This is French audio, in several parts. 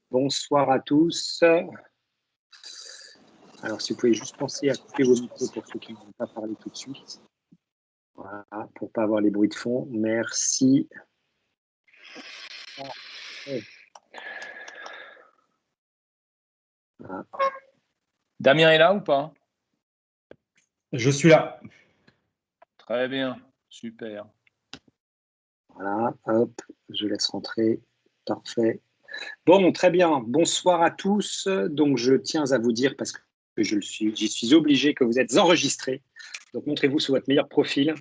Bonsoir à tous. Alors, si vous pouvez juste penser à couper vos micros pour ceux qui ne vont pas parler tout de suite. Voilà, pour ne pas avoir les bruits de fond. Merci. Voilà. Damien est là ou pas? Je suis là. Très bien, super. Voilà, hop, je laisse rentrer. Parfait. Bon, très bien. Bonsoir à tous. Donc, je tiens à vous dire, parce que j'y suis obligé, que vous êtes enregistrés. Donc, montrez-vous sous votre meilleur profil.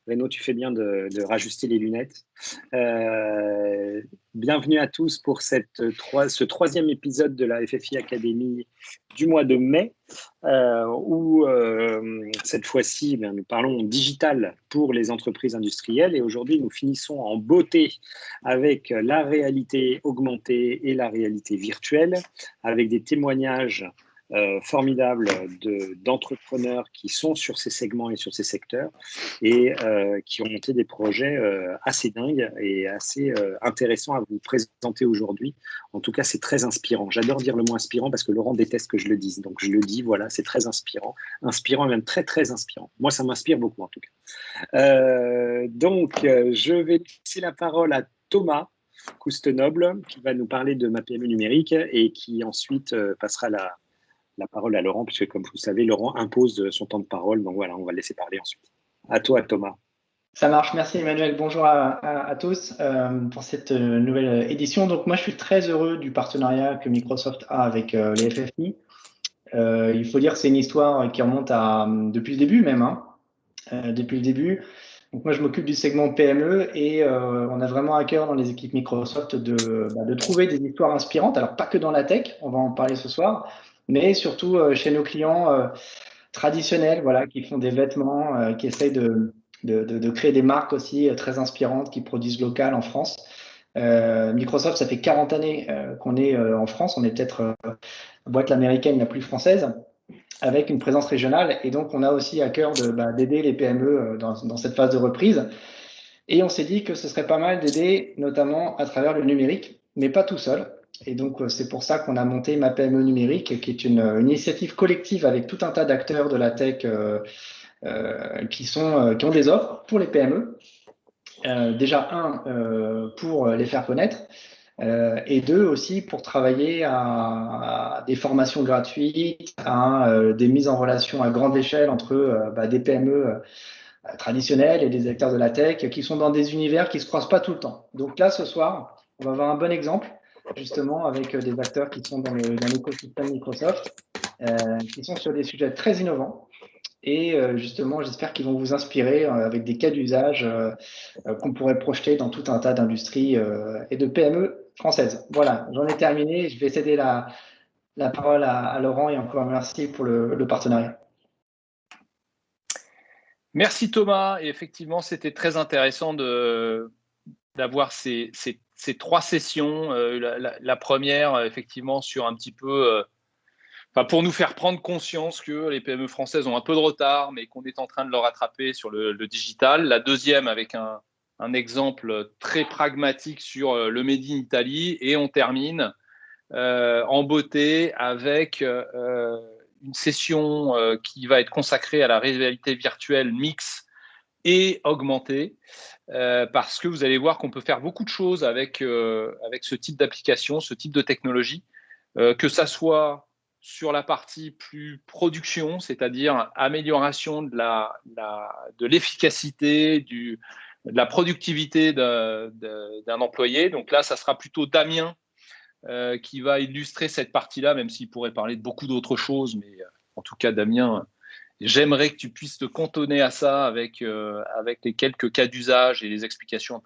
Renaud, tu fais bien de rajuster les lunettes. Bienvenue à tous pour ce troisième épisode de la FFI Academy du mois de mai, où cette fois-ci, nous parlons digital pour les entreprises industrielles. Et aujourd'hui, nous finissons en beauté avec la réalité augmentée et la réalité virtuelle, avec des témoignages formidables d'entrepreneurs qui sont sur ces segments et sur ces secteurs et qui ont monté des projets assez dingues et assez intéressants à vous présenter aujourd'hui. En tout cas, c'est très inspirant. J'adore dire le mot inspirant parce que Laurent déteste que je le dise. Donc, je le dis, voilà, c'est très inspirant. Inspirant et même très, très inspirant. Moi, ça m'inspire beaucoup, en tout cas. Donc, je vais laisser la parole à Thomas Coustenoble, qui va nous parler de ma PME numérique et qui ensuite passera la parole à Laurent, puisque comme vous le savez, Laurent impose son temps de parole. Donc voilà, on va le laisser parler ensuite. À toi, Thomas. Ça marche, merci Emmanuel. Bonjour à tous pour cette nouvelle édition. Donc moi, je suis très heureux du partenariat que Microsoft a avec les FFI. Il faut dire que c'est une histoire qui remonte depuis le début même. Depuis le début. Donc moi, je m'occupe du segment PME et on a vraiment à cœur dans les équipes Microsoft de trouver des histoires inspirantes. Alors pas que dans la tech, on va en parler ce soir, mais surtout chez nos clients traditionnels, voilà, qui font des vêtements, qui essayent de créer des marques aussi très inspirantes qui produisent local en France. Microsoft, ça fait 40 années qu'on est en France. On est peut-être la boîte américaine la plus française, avec une présence régionale. Et donc, on a aussi à cœur d'aider les PME dans cette phase de reprise. Et on s'est dit que ce serait pas mal d'aider, notamment à travers le numérique, mais pas tout seul. Et donc, c'est pour ça qu'on a monté Ma PME numérique, qui est une initiative collective avec tout un tas d'acteurs de la tech qui ont des offres pour les PME. Déjà, pour les faire connaître, et deux, aussi pour travailler à des formations gratuites, à des mises en relation à grande échelle entre des PME traditionnelles et des acteurs de la tech qui sont dans des univers qui ne se croisent pas tout le temps. Donc là, ce soir, on va avoir un bon exemple, justement, avec des acteurs qui sont dans l'écosystème Microsoft, qui sont sur des sujets très innovants. Et justement, j'espère qu'ils vont vous inspirer avec des cas d'usage qu'on pourrait projeter dans tout un tas d'industries et de PME françaises. Voilà, j'en ai terminé. Je vais céder la parole à Laurent et encore merci pour le partenariat. Merci Thomas. Et effectivement, c'était très intéressant d'avoir ces trois sessions. La première, effectivement, sur un petit peu... pour nous faire prendre conscience que les PME françaises ont un peu de retard, mais qu'on est en train de le rattraper sur le digital. La deuxième, avec un exemple très pragmatique sur le Made in Italy. Et on termine en beauté avec une session qui va être consacrée à la réalité virtuelle mixte et augmentée, parce que vous allez voir qu'on peut faire beaucoup de choses avec ce type d'application, ce type de technologie, que ça soit sur la partie plus production, c'est-à-dire amélioration de l'efficacité, de la productivité d'un employé. Donc là, ça sera plutôt Damien qui va illustrer cette partie-là, même s'il pourrait parler de beaucoup d'autres choses. Mais en tout cas, Damien, j'aimerais que tu puisses te cantonner à ça avec les quelques cas d'usage et les explications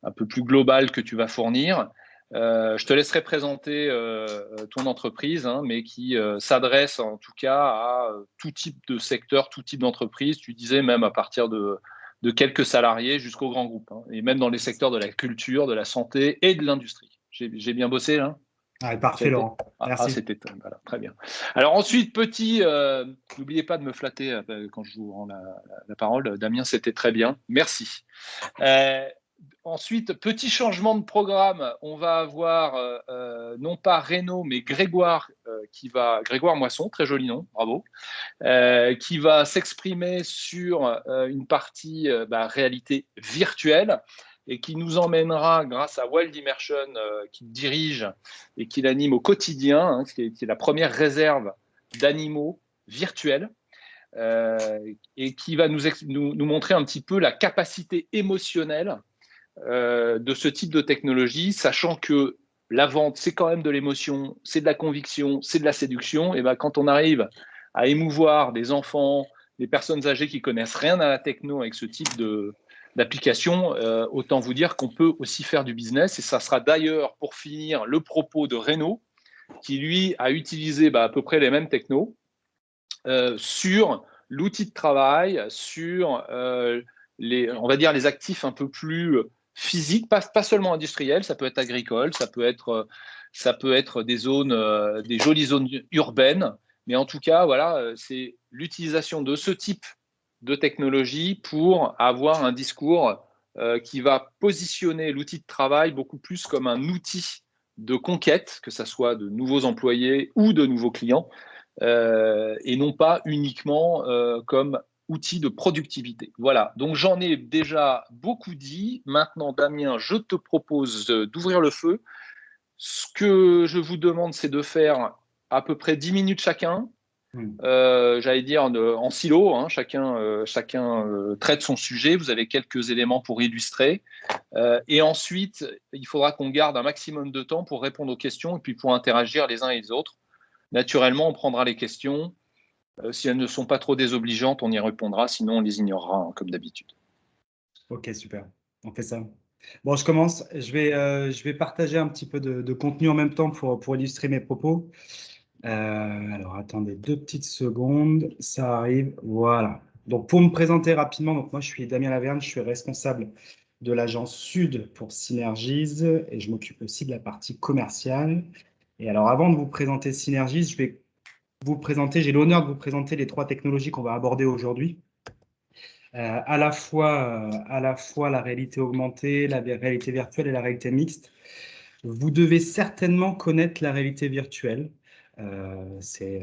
un peu plus globales que tu vas fournir. Je te laisserai présenter ton entreprise, mais qui s'adresse en tout cas à tout type de secteur, tout type d'entreprise. Tu disais même à partir de quelques salariés jusqu'aux grands groupes, et même dans les secteurs de la culture, de la santé et de l'industrie. J'ai bien bossé là ? Ah, parfait, Laurent. Merci. C'était voilà, très bien. Alors ensuite, n'oubliez pas de me flatter quand je vous rends la parole. Damien, c'était très bien. Merci. Ensuite, petit changement de programme. On va avoir non pas Renaud, mais Grégoire Grégoire Moisson, très joli nom, bravo, qui va s'exprimer sur une partie réalité virtuelle et qui nous emmènera, grâce à Wild Immersion, qu'il dirige et qu'il anime au quotidien, hein, qui est la première réserve d'animaux virtuels, et qui va nous montrer un petit peu la capacité émotionnelle de ce type de technologie, sachant que la vente, c'est quand même de l'émotion, c'est de la conviction, c'est de la séduction. Et ben, quand on arrive à émouvoir des enfants, des personnes âgées qui connaissent rien à la techno avec ce type d'application, autant vous dire qu'on peut aussi faire du business. Et ça sera d'ailleurs, pour finir, le propos de Renaud, qui lui a utilisé à peu près les mêmes technos sur l'outil de travail, sur on va dire les actifs un peu plus physiques, pas seulement industriels, ça peut être agricole, ça peut être des zones, des jolies zones urbaines, mais en tout cas, voilà, c'est l'utilisation de ce type de technologie pour avoir un discours qui va positionner l'outil de travail beaucoup plus comme un outil de conquête, que ce soit de nouveaux employés ou de nouveaux clients, et non pas uniquement comme outil de productivité. Voilà, donc j'en ai déjà beaucoup dit. Maintenant, Damien, je te propose d'ouvrir le feu. Ce que je vous demande, c'est de faire à peu près 10 minutes chacun. J'allais dire en silo, hein, chacun traite son sujet. Vous avez quelques éléments pour illustrer. Et ensuite, il faudra qu'on garde un maximum de temps pour répondre aux questions et puis pour interagir les uns et les autres. Naturellement, on prendra les questions. Si elles ne sont pas trop désobligeantes, on y répondra. Sinon, on les ignorera, hein, comme d'habitude. Ok, super. On fait ça. Bon, je commence. Je vais partager un petit peu de contenu en même temps pour illustrer mes propos. Alors, attendez 2 petites secondes. Ça arrive. Voilà. Donc, pour me présenter rapidement, donc moi, je suis Damien Laverne. Je suis responsable de l'agence Sud pour Synergies et je m'occupe aussi de la partie commerciale. Et alors, avant de vous présenter Synergies, j'ai l'honneur de vous présenter les 3 technologies qu'on va aborder aujourd'hui. À la fois la réalité augmentée, la réalité virtuelle et la réalité mixte. Vous devez certainement connaître la réalité virtuelle. C'est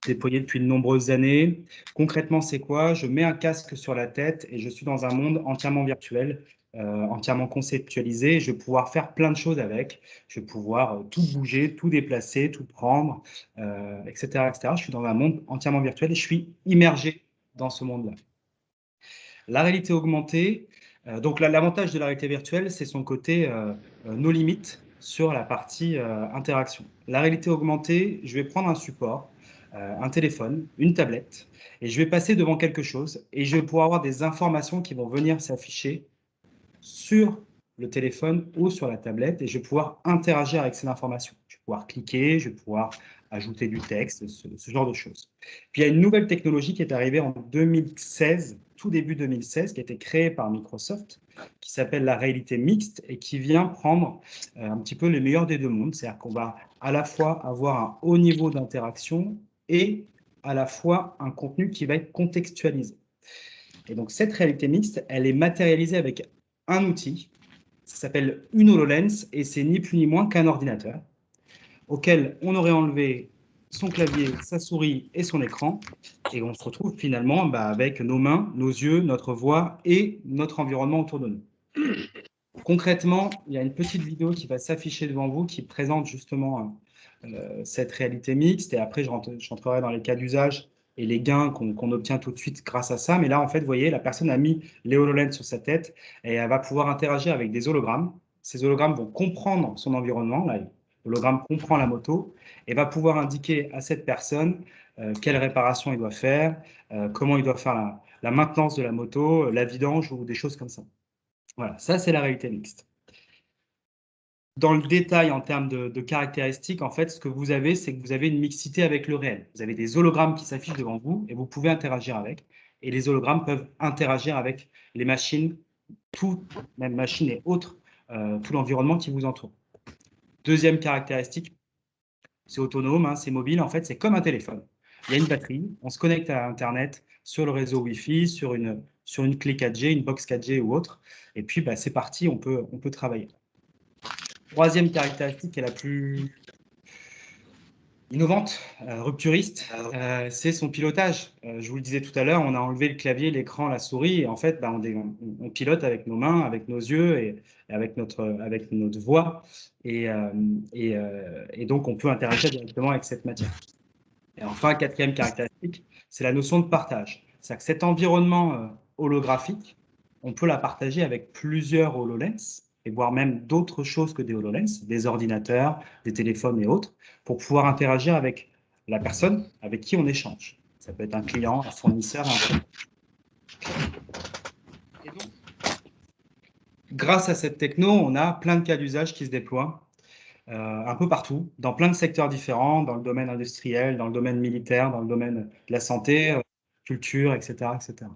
déployé depuis de nombreuses années. Concrètement, c'est quoi? Je mets un casque sur la tête et je suis dans un monde entièrement virtuel, entièrement conceptualisé. Je vais pouvoir faire plein de choses avec. Je vais pouvoir tout bouger, tout déplacer, tout prendre, etc., etc. Je suis dans un monde entièrement virtuel et je suis immergé dans ce monde-là. La réalité augmentée, donc l'avantage de la réalité virtuelle, c'est son côté no limites sur la partie interaction. La réalité augmentée, je vais prendre un support, un téléphone, une tablette, et je vais passer devant quelque chose et je vais pouvoir avoir des informations qui vont venir s'afficher sur le téléphone ou sur la tablette et je vais pouvoir interagir avec ces informations. Je vais pouvoir cliquer, je vais pouvoir ajouter du texte, ce genre de choses. Puis il y a une nouvelle technologie qui est arrivée en 2016, tout début 2016, qui a été créée par Microsoft, qui s'appelle la réalité mixte et qui vient prendre un petit peu le meilleur des deux mondes. C'est-à-dire qu'on va à la fois avoir un haut niveau d'interaction et à la fois un contenu qui va être contextualisé. Et donc cette réalité mixte, elle est matérialisée avec un outil, ça s'appelle une HoloLens et c'est ni plus ni moins qu'un ordinateur auquel on aurait enlevé son clavier, sa souris et son écran et on se retrouve finalement avec nos mains, nos yeux, notre voix et notre environnement autour de nous. Concrètement, il y a une petite vidéo qui va s'afficher devant vous qui présente justement cette réalité mixte et après je rentrerai dans les cas d'usage et les gains qu'on obtient tout de suite grâce à ça. Mais là, en fait, vous voyez, la personne a mis les HoloLens sur sa tête et elle va pouvoir interagir avec des hologrammes. Ces hologrammes vont comprendre son environnement. Là, l'hologramme comprend la moto et va pouvoir indiquer à cette personne quelle réparation il doit faire, comment il doit faire la maintenance de la moto, la vidange ou des choses comme ça. Voilà, ça, c'est la réalité mixte. Dans le détail, en termes de caractéristiques, en fait, ce que vous avez, c'est que vous avez une mixité avec le réel. Vous avez des hologrammes qui s'affichent devant vous et vous pouvez interagir avec. Et les hologrammes peuvent interagir avec les machines, même machines et autres, tout l'environnement qui vous entoure. Deuxième caractéristique, c'est autonome, hein, c'est mobile. En fait, c'est comme un téléphone. Il y a une batterie, on se connecte à Internet sur le réseau Wi-Fi, sur une clé 4G, une box 4G ou autre. Et puis, bah, c'est parti, on peut travailler. Troisième caractéristique qui est la plus innovante, rupturiste, c'est son pilotage. Je vous le disais tout à l'heure, on a enlevé le clavier, l'écran, la souris, et en fait, bah, on pilote avec nos mains, avec nos yeux et avec notre voix, et donc on peut interagir directement avec cette matière. Et enfin, quatrième caractéristique, c'est la notion de partage. C'est-à-dire que cet environnement holographique, on peut la partager avec plusieurs HoloLens, et voire même d'autres choses que des HoloLens, des ordinateurs, des téléphones et autres, pour pouvoir interagir avec la personne avec qui on échange. Ça peut être un client, un fournisseur, un... Et donc, grâce à cette techno, on a plein de cas d'usage qui se déploient un peu partout, dans plein de secteurs différents, dans le domaine industriel, dans le domaine militaire, dans le domaine de la santé, culture, etc., etc.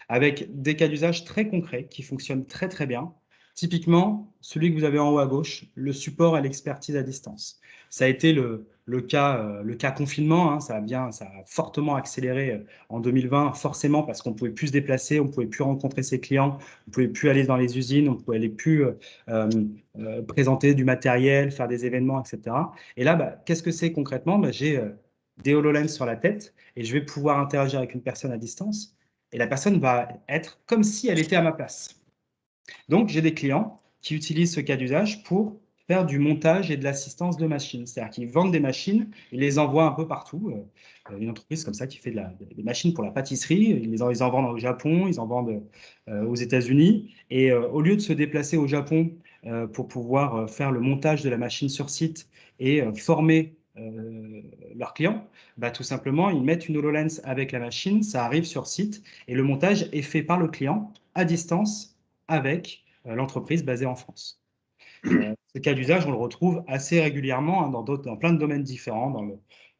Avec des cas d'usage très concrets qui fonctionnent très très bien. Typiquement, celui que vous avez en haut à gauche, le support et l'expertise à distance. Ça a été le cas confinement, hein, ça a fortement accéléré en 2020, forcément parce qu'on ne pouvait plus se déplacer, on ne pouvait plus rencontrer ses clients, on ne pouvait plus aller dans les usines, on ne pouvait plus présenter du matériel, faire des événements, etc. Et là, bah, qu'est-ce que c'est concrètement? Bah, j'ai des HoloLens sur la tête et je vais pouvoir interagir avec une personne à distance et la personne va être comme si elle était à ma place. Donc, j'ai des clients qui utilisent ce cas d'usage pour faire du montage et de l'assistance de machines. C'est-à-dire qu'ils vendent des machines, ils les envoient un peu partout. Une entreprise comme ça qui fait des machines pour la pâtisserie, ils en vendent au Japon, ils en vendent aux États-Unis. Et au lieu de se déplacer au Japon pour pouvoir faire le montage de la machine sur site et former leurs clients, bah, tout simplement, ils mettent une HoloLens avec la machine, ça arrive sur site et le montage est fait par le client à distance avec l'entreprise basée en France. Ce cas d'usage, on le retrouve assez régulièrement hein, dans plein de domaines différents,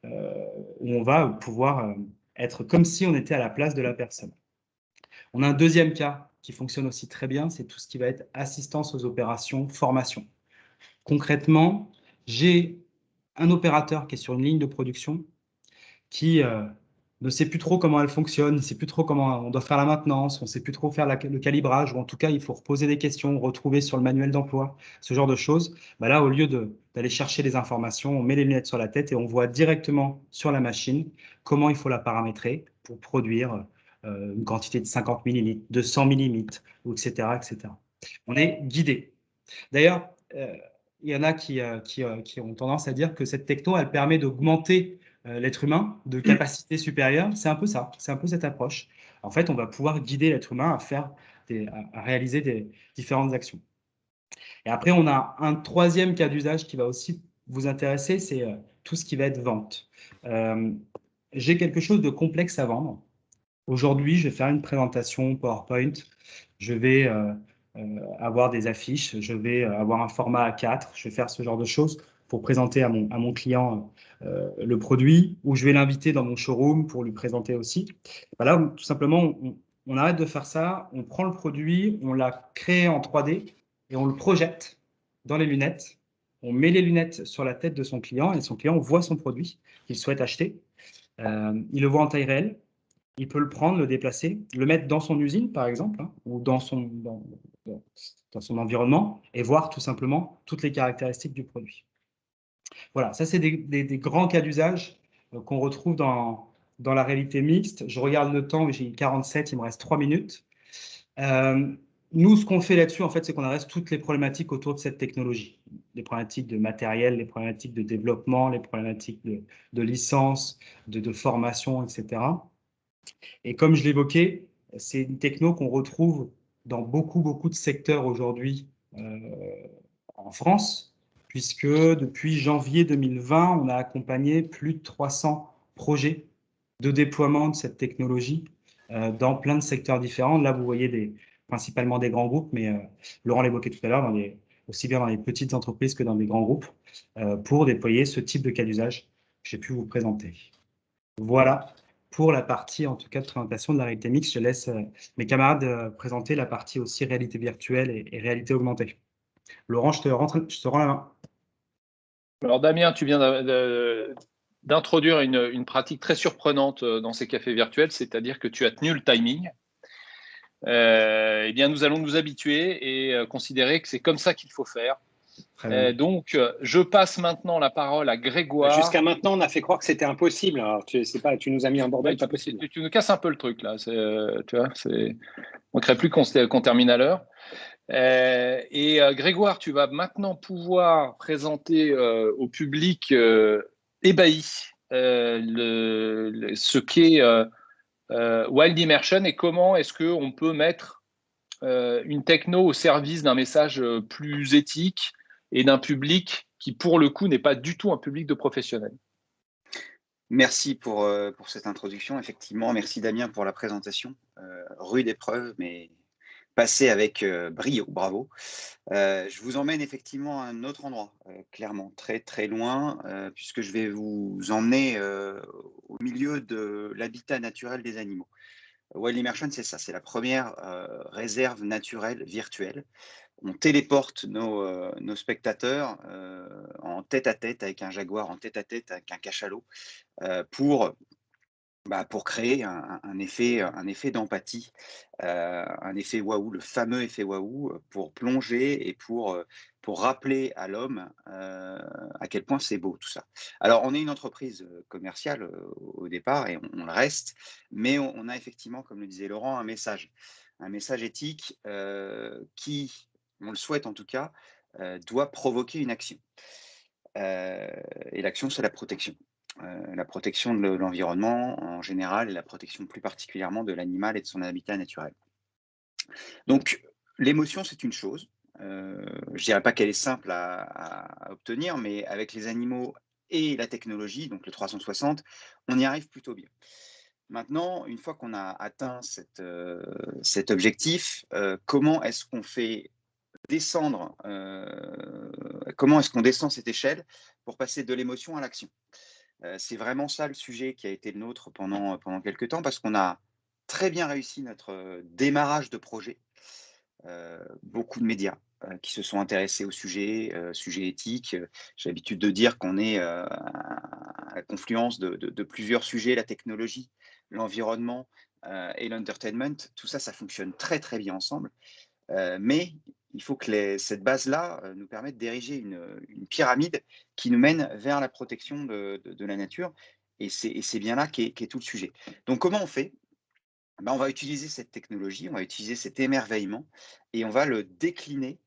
où on va pouvoir être comme si on était à la place de la personne. On a un deuxième cas qui fonctionne aussi très bien, c'est tout ce qui va être assistance aux opérations, formation. Concrètement, j'ai un opérateur qui est sur une ligne de production qui ne sait plus trop comment elle fonctionne, ne sait plus trop comment on doit faire la maintenance, on ne sait plus trop faire le calibrage, ou en tout cas, il faut reposer des questions, retrouver sur le manuel d'emploi, ce genre de choses. Bah là, au lieu d'aller chercher les informations, on met les lunettes sur la tête et on voit directement sur la machine comment il faut la paramétrer pour produire une quantité de 50 millilitres, de 100 millilitres, etc., etc. On est guidé. D'ailleurs, il y en a qui ont tendance à dire que cette techno, elle permet d'augmenter l'être humain de capacité supérieure. C'est un peu ça, c'est un peu cette approche. En fait, on va pouvoir guider l'être humain à réaliser des différentes actions. Et après, on a un troisième cas d'usage qui va aussi vous intéresser, c'est tout ce qui va être vente. J'ai quelque chose de complexe à vendre. Aujourd'hui, je vais faire une présentation PowerPoint. Je vais avoir des affiches, je vais avoir un format A4, je vais faire ce genre de choses pour présenter à mon client le produit, ou je vais l'inviter dans mon showroom pour lui présenter aussi. Voilà, tout simplement, on arrête de faire ça, on prend le produit, on l'a créé en 3D et on le projette dans les lunettes. On met les lunettes sur la tête de son client et son client voit son produit qu'il souhaite acheter. Il le voit en taille réelle. Il peut le prendre, le déplacer, le mettre dans son usine, par exemple, hein, ou dans son environnement, et voir tout simplement toutes les caractéristiques du produit. Voilà, ça c'est des grands cas d'usage qu'on retrouve dans la réalité mixte. Je regarde le temps, j'ai 47, il me reste 3 minutes. Nous, ce qu'on fait là-dessus, en fait, c'est qu'on adresse toutes les problématiques autour de cette technologie. Les problématiques de matériel, les problématiques de développement, les problématiques de licence, de formation, etc. Et comme je l'évoquais, c'est une techno qu'on retrouve dans beaucoup, beaucoup de secteurs aujourd'hui en France, puisque depuis janvier 2020, on a accompagné plus de 300 projets de déploiement de cette technologie dans plein de secteurs différents. Là, vous voyez principalement des grands groupes, mais Laurent l'évoquait tout à l'heure, aussi bien dans les petites entreprises que dans des grands groupes, pour déployer ce type de cas d'usage que j'ai pu vous présenter. Voilà pour la partie, en tout cas, de présentation de la réalité mixte. Je laisse mes camarades présenter la partie aussi réalité virtuelle et réalité augmentée. Laurent, je te rends la main. Alors Damien, tu viens d'introduire une pratique très surprenante dans ces cafés virtuels, c'est-à-dire que tu as tenu le timing. Eh bien, nous allons nous habituer et considérer que c'est comme ça qu'il faut faire. Donc, je passe maintenant la parole à Grégoire. Jusqu'à maintenant, on a fait croire que c'était impossible. Alors, tu nous as mis un bordel pas possible. Tu nous casses un peu le truc, là. Tu vois, on ne crée plus qu'on termine à l'heure. Grégoire, tu vas maintenant pouvoir présenter au public ébahi ce qu'est Wild Immersion et comment est-ce qu'on peut mettre une techno au service d'un message plus éthique et d'un public qui, pour le coup, n'est pas du tout un public de professionnels. Merci pour cette introduction, effectivement. Merci Damien pour la présentation. Rude épreuve, mais passée avec brio, bravo. Je vous emmène effectivement à un autre endroit, clairement, très très loin, puisque je vais vous emmener au milieu de l'habitat naturel des animaux. Wild Immersion, c'est ça, c'est la première réserve naturelle virtuelle. On téléporte nos spectateurs en tête-à-tête avec un jaguar, en tête-à-tête avec un cachalot, pour créer un effet d'empathie, un effet waouh, le fameux effet waouh, pour plonger et pour rappeler à l'homme à quel point c'est beau tout ça. Alors, on est une entreprise commerciale au départ et on le reste, mais on a effectivement, comme le disait Laurent, un message éthique qui, on le souhaite en tout cas, doit provoquer une action. Et l'action, c'est la protection. La protection de l'environnement en général et la protection plus particulièrement de l'animal et de son habitat naturel. Donc, l'émotion, c'est une chose. Je ne dirais pas qu'elle est simple à obtenir, mais avec les animaux et la technologie, donc le 360, on y arrive plutôt bien. Maintenant, une fois qu'on a atteint cet objectif, comment est-ce qu'on fait descendre, comment est-ce qu'on descend cette échelle pour passer de l'émotion à l'action? C'est vraiment ça le sujet qui a été le nôtre pendant quelques temps, parce qu'on a très bien réussi notre démarrage de projet. Beaucoup de médias qui se sont intéressés au sujet éthique. J'ai l'habitude de dire qu'on est à la confluence de plusieurs sujets, la technologie, l'environnement et l'entertainment. Tout ça, ça fonctionne très très bien ensemble. Mais il faut que cette base-là nous permette d'ériger une pyramide qui nous mène vers la protection de la nature. Et c'est bien là qu'est tout le sujet. Donc, comment on fait? On va utiliser cette technologie, on va utiliser cet émerveillement et on va le décliner,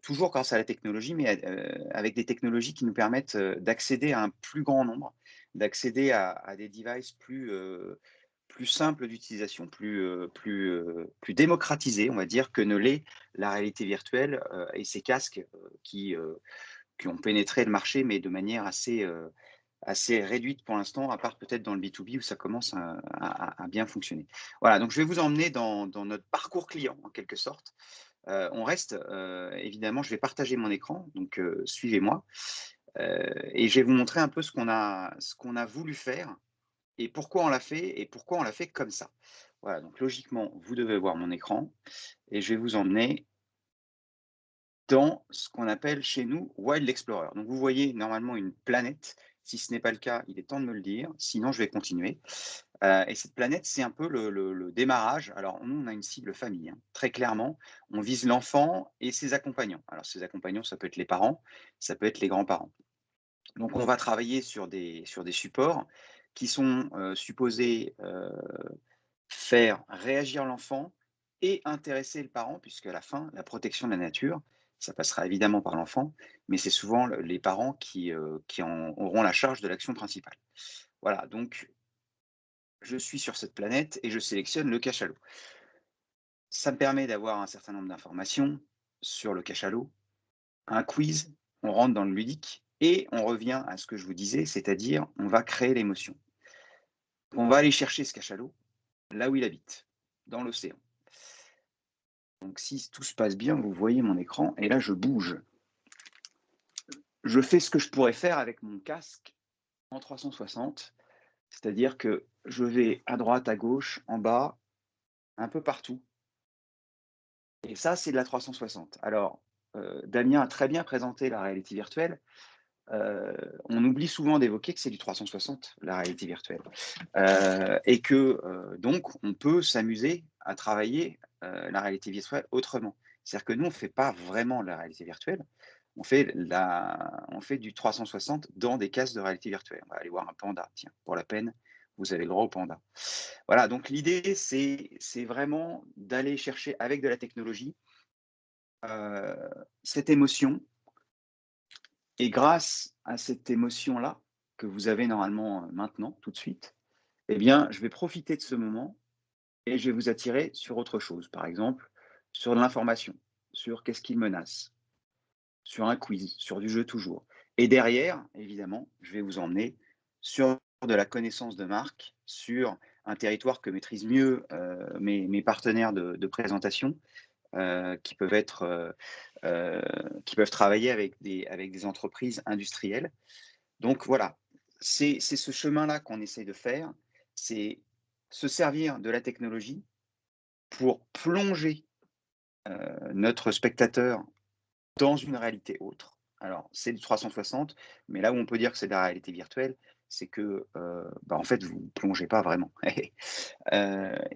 toujours grâce à la technologie, mais avec des technologies qui nous permettent d'accéder à un plus grand nombre, d'accéder à des devices plus simples d'utilisation, plus démocratisés, on va dire, que ne l'est la réalité virtuelle et ces casques qui ont pénétré le marché, mais de manière assez réduite pour l'instant, à part peut-être dans le B2B où ça commence à bien fonctionner. Voilà, donc je vais vous emmener dans notre parcours client, en quelque sorte. On reste, évidemment, je vais partager mon écran, donc suivez-moi. Et je vais vous montrer un peu ce qu'on a voulu faire et pourquoi on l'a fait et pourquoi on l'a fait comme ça. Voilà, donc logiquement, vous devez voir mon écran et je vais vous emmener dans ce qu'on appelle chez nous Wild Explorer. Donc vous voyez normalement une planète. Si ce n'est pas le cas, il est temps de me le dire. Sinon, je vais continuer. Et cette planète, c'est un peu le démarrage. Alors, nous, on a une cible famille. Hein. Très clairement, on vise l'enfant et ses accompagnants. Alors, ses accompagnants, ça peut être les parents, ça peut être les grands-parents. Donc, on va travailler sur des supports qui sont supposés faire réagir l'enfant et intéresser le parent, puisque à la fin, la protection de la nature, ça passera évidemment par l'enfant, mais c'est souvent les parents qui en auront la charge de l'action principale. Voilà, donc je suis sur cette planète et je sélectionne le cachalot. Ça me permet d'avoir un certain nombre d'informations sur le cachalot, un quiz, on rentre dans le ludique et on revient à ce que je vous disais, c'est-à-dire on va créer l'émotion. On va aller chercher ce cachalot là où il habite, dans l'océan. Donc si tout se passe bien, vous voyez mon écran et là je bouge. Je fais ce que je pourrais faire avec mon casque en 360, c'est-à-dire que je vais à droite, à gauche, en bas, un peu partout. Et ça, c'est de la 360. Alors, Damien a très bien présenté la réalité virtuelle. on oublie souvent d'évoquer que c'est du 360, la réalité virtuelle. Et que donc, on peut s'amuser à travailler la réalité virtuelle autrement. C'est-à-dire que nous, on ne fait pas vraiment la réalité virtuelle, on fait du 360 dans des cases de réalité virtuelle. On va aller voir un panda, tiens, pour la peine, vous avez le droit au panda. Voilà, donc l'idée, c'est vraiment d'aller chercher avec de la technologie cette émotion. Et grâce à cette émotion-là, que vous avez normalement maintenant, tout de suite, eh bien, je vais profiter de ce moment et je vais vous attirer sur autre chose. Par exemple, sur de l'information, sur qu'est-ce qui me menace, sur un quiz, sur du jeu toujours. Et derrière, évidemment, je vais vous emmener sur de la connaissance de marque, sur un territoire que maîtrisent mieux mes partenaires de présentation, qui peuvent travailler avec des entreprises industrielles. Donc voilà, c'est ce chemin-là qu'on essaye de faire, c'est se servir de la technologie pour plonger notre spectateur dans une réalité autre. Alors, c'est du 360, mais là où on peut dire que c'est de la réalité virtuelle, c'est que, en fait, vous ne plongez pas vraiment.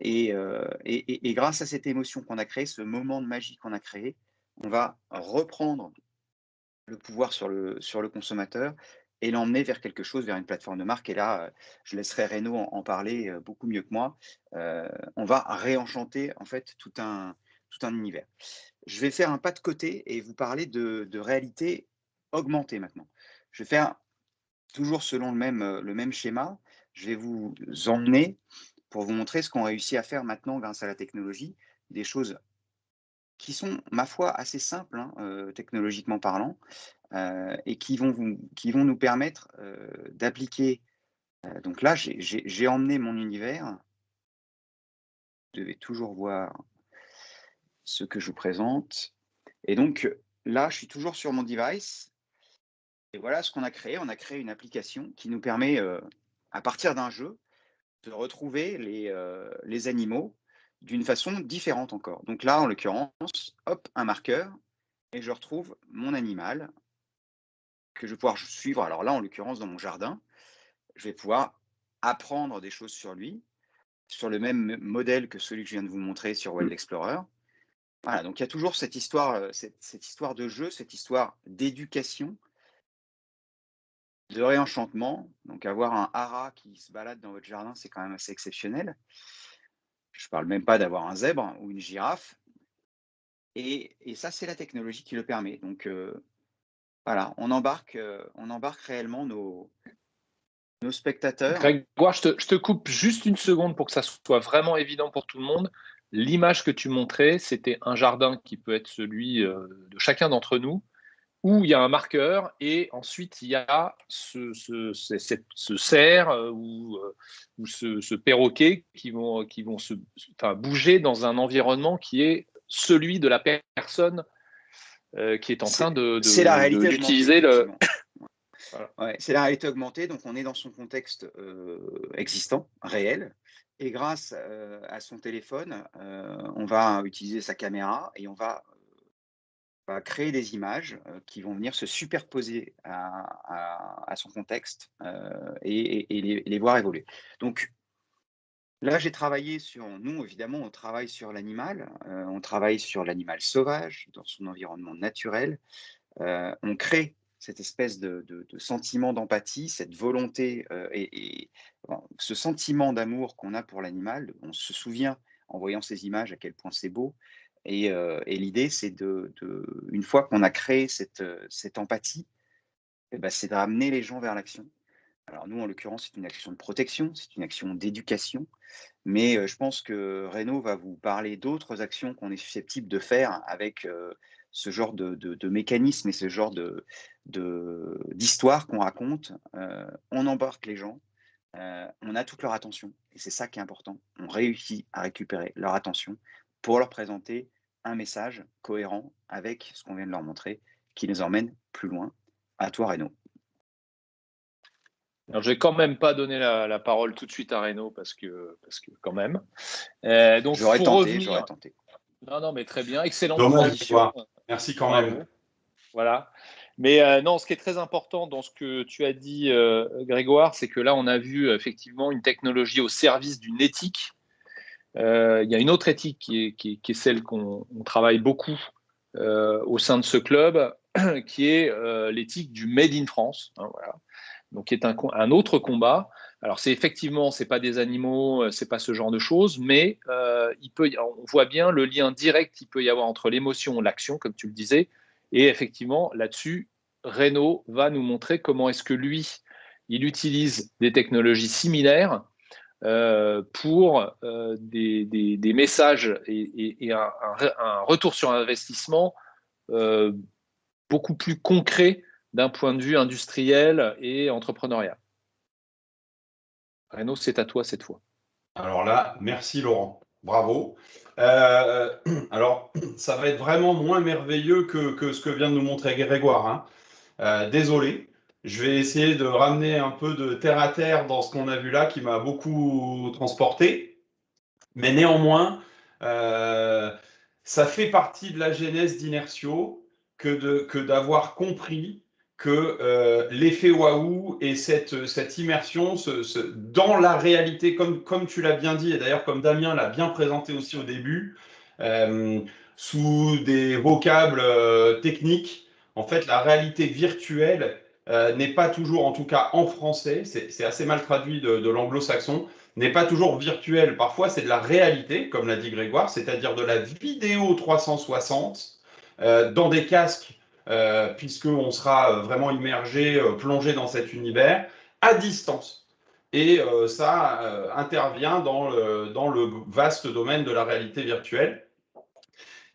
Et grâce à cette émotion qu'on a créée, ce moment de magie qu'on a créé, on va reprendre le pouvoir sur le consommateur et l'emmener vers quelque chose, vers une plateforme de marque. Et là, je laisserai Renaud en parler beaucoup mieux que moi. On va réenchanter en fait tout un univers. Je vais faire un pas de côté et vous parler de réalité augmentée maintenant. Je vais faire toujours selon le même schéma. Je vais vous emmener pour vous montrer ce qu'on réussit à faire maintenant grâce à la technologie, des choses qui sont, ma foi, assez simples, hein, technologiquement parlant, et qui vont nous permettre d'appliquer. Donc là, j'ai emmené mon univers. Vous devez toujours voir ce que je vous présente. Et donc là, je suis toujours sur mon device. Et voilà ce qu'on a créé. On a créé une application qui nous permet, à partir d'un jeu, de retrouver les animaux d'une façon différente encore. Donc là, en l'occurrence, hop, un marqueur, et je retrouve mon animal que je vais pouvoir suivre. Alors là, en l'occurrence, dans mon jardin, je vais pouvoir apprendre des choses sur lui, sur le même modèle que celui que je viens de vous montrer sur Wild Explorer. Voilà, donc il y a toujours cette histoire, cette histoire de jeu, cette histoire d'éducation, de réenchantement. Donc avoir un hara qui se balade dans votre jardin, c'est quand même assez exceptionnel. Je ne parle même pas d'avoir un zèbre ou une girafe. Et ça, c'est la technologie qui le permet. Donc voilà, on embarque réellement nos spectateurs. Grégoire, je te coupe juste une seconde pour que ça soit vraiment évident pour tout le monde. L'image que tu montrais, c'était un jardin qui peut être celui de chacun d'entre nous, où il y a un marqueur et ensuite il y a ce cerf ou ce perroquet qui vont bouger dans un environnement qui est celui de la personne qui est en train c'est la réalité d'utiliser le. Voilà. Ouais, c'est la réalité augmentée, donc on est dans son contexte existant, réel, et grâce à son téléphone, on va utiliser sa caméra et on va créer des images qui vont venir se superposer à son contexte et les voir évoluer. Donc là, j'ai travaillé nous évidemment, on travaille sur l'animal, on travaille sur l'animal sauvage, dans son environnement naturel, on crée cette espèce de sentiment d'empathie, cette volonté ce sentiment d'amour qu'on a pour l'animal. On se souvient, en voyant ces images, à quel point c'est beau. Et l'idée, c'est une fois qu'on a créé cette empathie, c'est de ramener les gens vers l'action. Alors nous, en l'occurrence, c'est une action de protection, c'est une action d'éducation. Mais je pense que Renaud va vous parler d'autres actions qu'on est susceptible de faire avec ce genre de mécanisme et ce genre d'histoire qu'on raconte. On embarque les gens, on a toute leur attention et c'est ça qui est important. On réussit à récupérer leur attention pour leur présenter un message cohérent avec ce qu'on vient de leur montrer qui les emmène plus loin. À toi, Renaud. Alors, je vais quand même pas donner la parole tout de suite à Renaud parce que quand même. Donc j'aurais tenté. Non, mais très bien, excellente Dommage, transition. merci quand Bravo. même. Voilà. Mais non, ce qui est très important dans ce que tu as dit, Grégoire, c'est que là, on a vu effectivement une technologie au service d'une éthique. Il y a une autre éthique qui est celle qu'on travaille beaucoup au sein de ce club, qui est l'éthique du Made in France. Hein, voilà. Donc, qui est un autre combat. Alors, c'est effectivement, c'est pas des animaux, c'est pas ce genre de choses, mais on voit bien le lien direct qu'il peut y avoir entre l'émotion, l'action, comme tu le disais, et effectivement, là-dessus, Renault va nous montrer comment est-ce que lui, il utilise des technologies similaires pour des messages et un retour sur investissement beaucoup plus concret d'un point de vue industriel et entrepreneurial. Renaud, c'est à toi cette fois. Alors là, merci Laurent, bravo. Alors, ça va être vraiment moins merveilleux que ce que vient de nous montrer Grégoire. Hein. Désolé, je vais essayer de ramener un peu de terre à terre dans ce qu'on a vu là, qui m'a beaucoup transporté. Mais néanmoins, ça fait partie de la genèse d'Inertio que d'avoir compris que l'effet waouh et cette immersion dans la réalité, comme tu l'as bien dit, et d'ailleurs comme Damien l'a bien présenté aussi au début, sous des vocables techniques, en fait, la réalité virtuelle n'est pas toujours, en tout cas en français, c'est assez mal traduit de l'anglo-saxon, n'est pas toujours virtuelle. Parfois, c'est de la réalité, comme l'a dit Grégoire, c'est-à-dire de la vidéo 360 dans des casques, puisqu'on sera vraiment immergé, plongé dans cet univers, à distance. Et ça intervient dans le vaste domaine de la réalité virtuelle.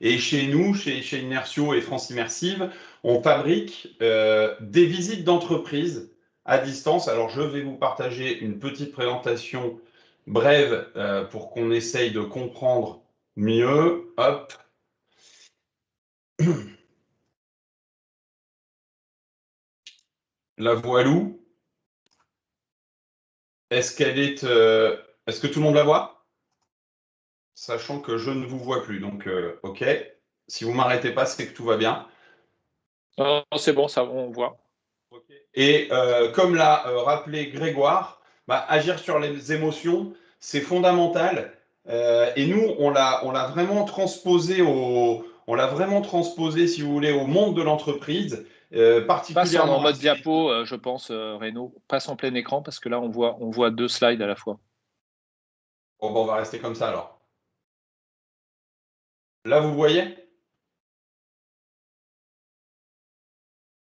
Et chez nous, chez Inertio et France Immersive, on fabrique des visites d'entreprise à distance. Alors, je vais vous partager une petite présentation brève pour qu'on essaye de comprendre mieux. Hop. La voilou. Est-ce que tout le monde la voit? Sachant que je ne vous vois plus. Donc, OK. Si vous ne m'arrêtez pas, c'est que tout va bien. Non, c'est bon, ça, on voit. Et comme l'a rappelé Grégoire, agir sur les émotions, c'est fondamental. Et nous, on l'a vraiment transposé si vous voulez, au monde de l'entreprise, particulièrement. Passe en mode diapo, je pense, Renaud. Passe en plein écran parce que là, on voit 2 slides à la fois. Bon, on va rester comme ça alors. Là, vous voyez?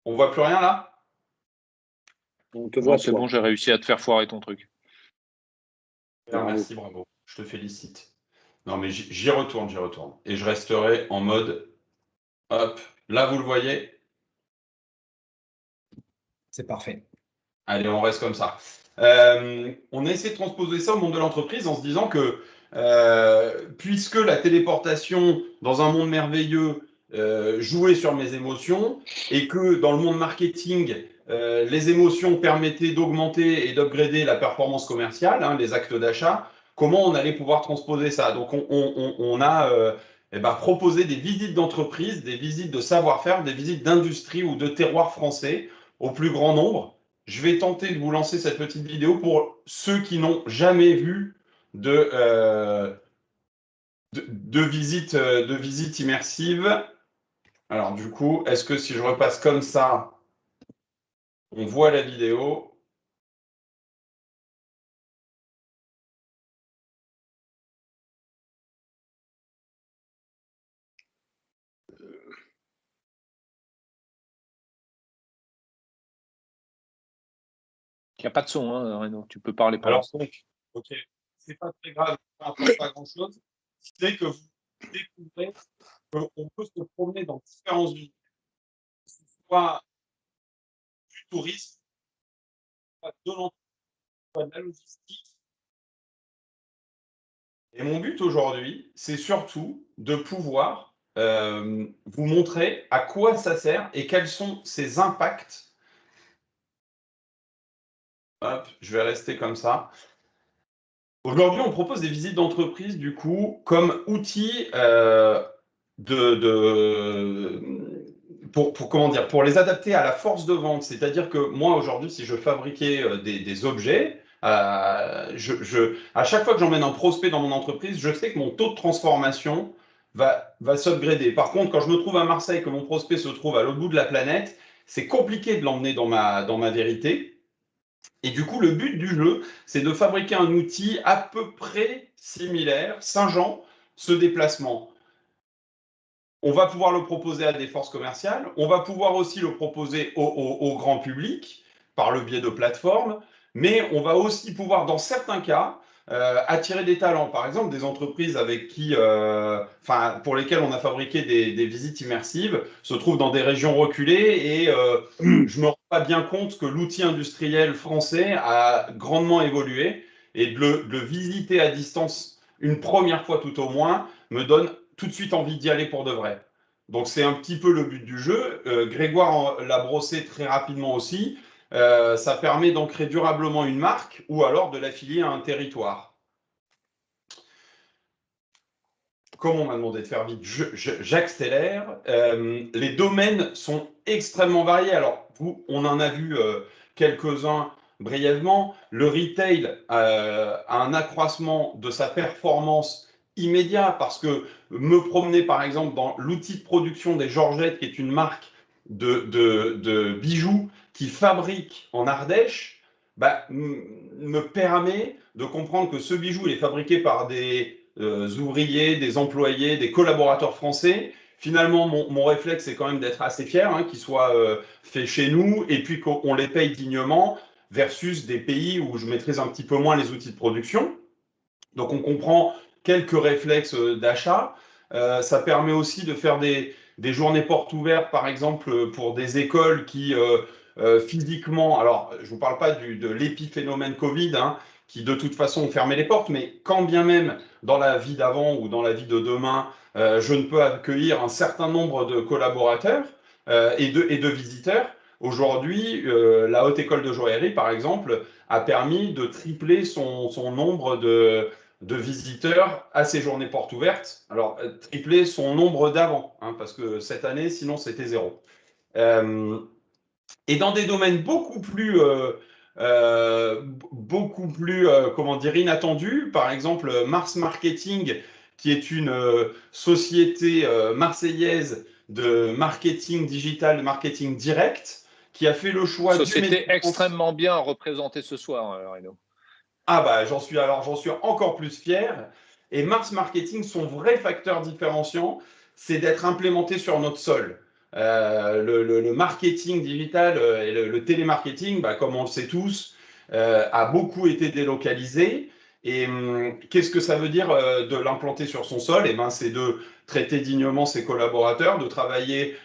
On voit plus rien là? C'est bon, j'ai réussi à te faire foirer ton truc. Merci, bravo. Je te félicite. Non, mais j'y retourne. Et je resterai en mode, hop, là, vous le voyez? C'est parfait. Allez, on reste comme ça. On a essayé de transposer ça au monde de l'entreprise en se disant que, puisque la téléportation dans un monde merveilleux jouait sur mes émotions et que dans le monde marketing, les émotions permettaient d'augmenter et d'upgrader la performance commerciale, hein, les actes d'achat, comment on allait pouvoir transposer ça? Donc, on a proposé des visites d'entreprise, des visites de savoir-faire, des visites d'industrie ou de terroir français au plus grand nombre. Je vais tenter de vous lancer cette petite vidéo pour ceux qui n'ont jamais vu de visite immersive. Alors du coup, est-ce que si je repasse comme ça, on voit la vidéo? Il n'y a pas de son, hein, Renaud. Tu peux parler par Alors, donc, ok, c'est pas très grave, ça n'apporte pas grand-chose. C'est que vous découvrez qu'on peut se promener dans différents univers, que ce soit du tourisme, de l'entreprise, de la logistique. Et mon but aujourd'hui, c'est surtout de pouvoir vous montrer à quoi ça sert et quels sont ses impacts. Hop, je vais rester comme ça. Aujourd'hui, on propose des visites d'entreprise, du coup, comme outil pour les adapter à la force de vente. C'est-à-dire que moi, aujourd'hui, si je fabriquais des objets, à chaque fois que j'emmène un prospect dans mon entreprise, je sais que mon taux de transformation va s'upgrader. Par contre, quand je me trouve à Marseille, que mon prospect se trouve à l'autre bout de la planète, c'est compliqué de l'emmener dans ma vérité. Et du coup, le but du jeu, c'est de fabriquer un outil à peu près similaire. Saint-Jean, ce déplacement. On va pouvoir le proposer à des forces commerciales. On va pouvoir aussi le proposer au grand public par le biais de plateformes. Mais on va aussi pouvoir, dans certains cas, attirer des talents. Par exemple, des entreprises avec pour lesquelles on a fabriqué des visites immersives se trouvent dans des régions reculées et je me rends pas bien compte que l'outil industriel français a grandement évolué et de le visiter à distance une première fois tout au moins me donne tout de suite envie d'y aller pour de vrai. Donc c'est un petit peu le but du jeu. Grégoire l'a brossé très rapidement aussi. Ça permet d'ancrer durablement une marque ou alors de l'affilier à un territoire. Comme on m'a demandé de faire vite, j'accélère. Les domaines sont extrêmement variés. Alors, on en a vu quelques-uns brièvement. Le retail a un accroissement de sa performance immédiat parce que me promener, par exemple, dans l'outil de production des Georgettes, qui est une marque de bijoux qui fabrique en Ardèche, me permet de comprendre que ce bijou est fabriqué par des ouvriers, des employés, des collaborateurs français. Finalement, mon réflexe, c'est quand même d'être assez fier qu'ils soient faits chez nous et puis qu'on les paye dignement versus des pays où je maîtrise un petit peu moins les outils de production. Donc, on comprend quelques réflexes d'achat. Ça permet aussi de faire des journées portes ouvertes, par exemple, pour des écoles qui, physiquement, alors je ne vous parle pas de l'épiphénomène Covid, qui de toute façon ont fermé les portes, mais quand bien même dans la vie d'avant ou dans la vie de demain, je ne peux accueillir un certain nombre de collaborateurs et de visiteurs. Aujourd'hui, la Haute École de Joaillerie, par exemple, a permis de tripler son nombre de visiteurs à ces journées portes ouvertes. Alors, tripler son nombre d'avant, parce que cette année, sinon, c'était 0. Et dans des domaines beaucoup plus inattendus, par exemple Mars Marketing, qui est une société marseillaise de marketing digital, de marketing direct, qui a fait le choix société extrêmement bien représentée ce soir, Renaud. Ah j'en suis encore plus fier. Et Mars Marketing, son vrai facteur différenciant, c'est d'être implémenté sur notre sol. Le marketing digital et le télémarketing, comme on le sait tous, a beaucoup été délocalisé. Et qu'est-ce que ça veut dire de l'implanter sur son sol ? C'est de traiter dignement ses collaborateurs, de travailler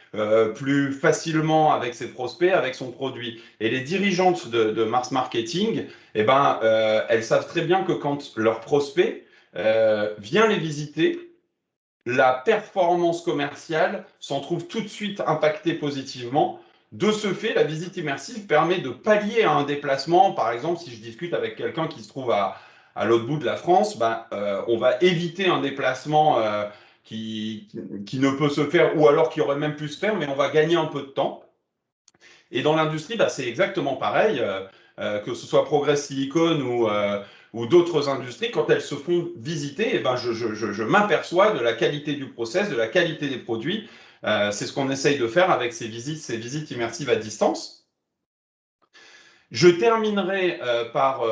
plus facilement avec ses prospects, avec son produit. Et les dirigeantes de Mars Marketing, elles savent très bien que quand leur prospect vient les visiter, la performance commerciale s'en trouve tout de suite impactée positivement. De ce fait, la visite immersive permet de pallier à un déplacement. Par exemple, si je discute avec quelqu'un qui se trouve à l'autre bout de la France, on va éviter un déplacement qui ne peut se faire ou alors qui aurait même pu se faire, mais on va gagner un peu de temps. Et dans l'industrie, c'est exactement pareil, que ce soit Progress Silicon ou d'autres industries, quand elles se font visiter, je m'aperçois de la qualité du process, de la qualité des produits. C'est ce qu'on essaye de faire avec ces visites immersives à distance. Je terminerai par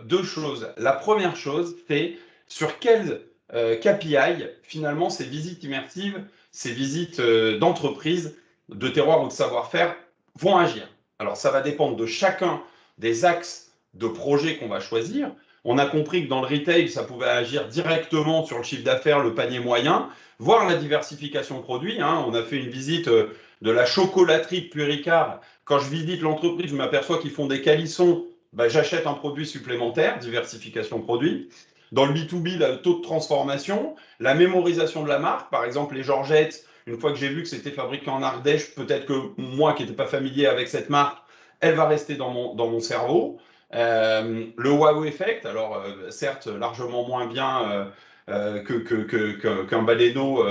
deux choses. La première chose, c'est sur quels KPI, finalement, ces visites immersives, ces visites d'entreprise, de terroir ou de savoir-faire, vont agir. Alors, ça va dépendre de chacun des axes de projet qu'on va choisir. On a compris que dans le retail, ça pouvait agir directement sur le chiffre d'affaires, le panier moyen, voire la diversification de produits. On a fait une visite de la chocolaterie de Puy-Ricard. Quand je visite l'entreprise, je m'aperçois qu'ils font des calissons. J'achète un produit supplémentaire, diversification de produits. Dans le B2B, le taux de transformation, la mémorisation de la marque, par exemple les Georgettes, une fois que j'ai vu que c'était fabriqué en Ardèche, peut-être que moi qui n'étais pas familier avec cette marque, elle va rester dans mon cerveau. Le wow effect, alors certes largement moins bien qu'un Baleno,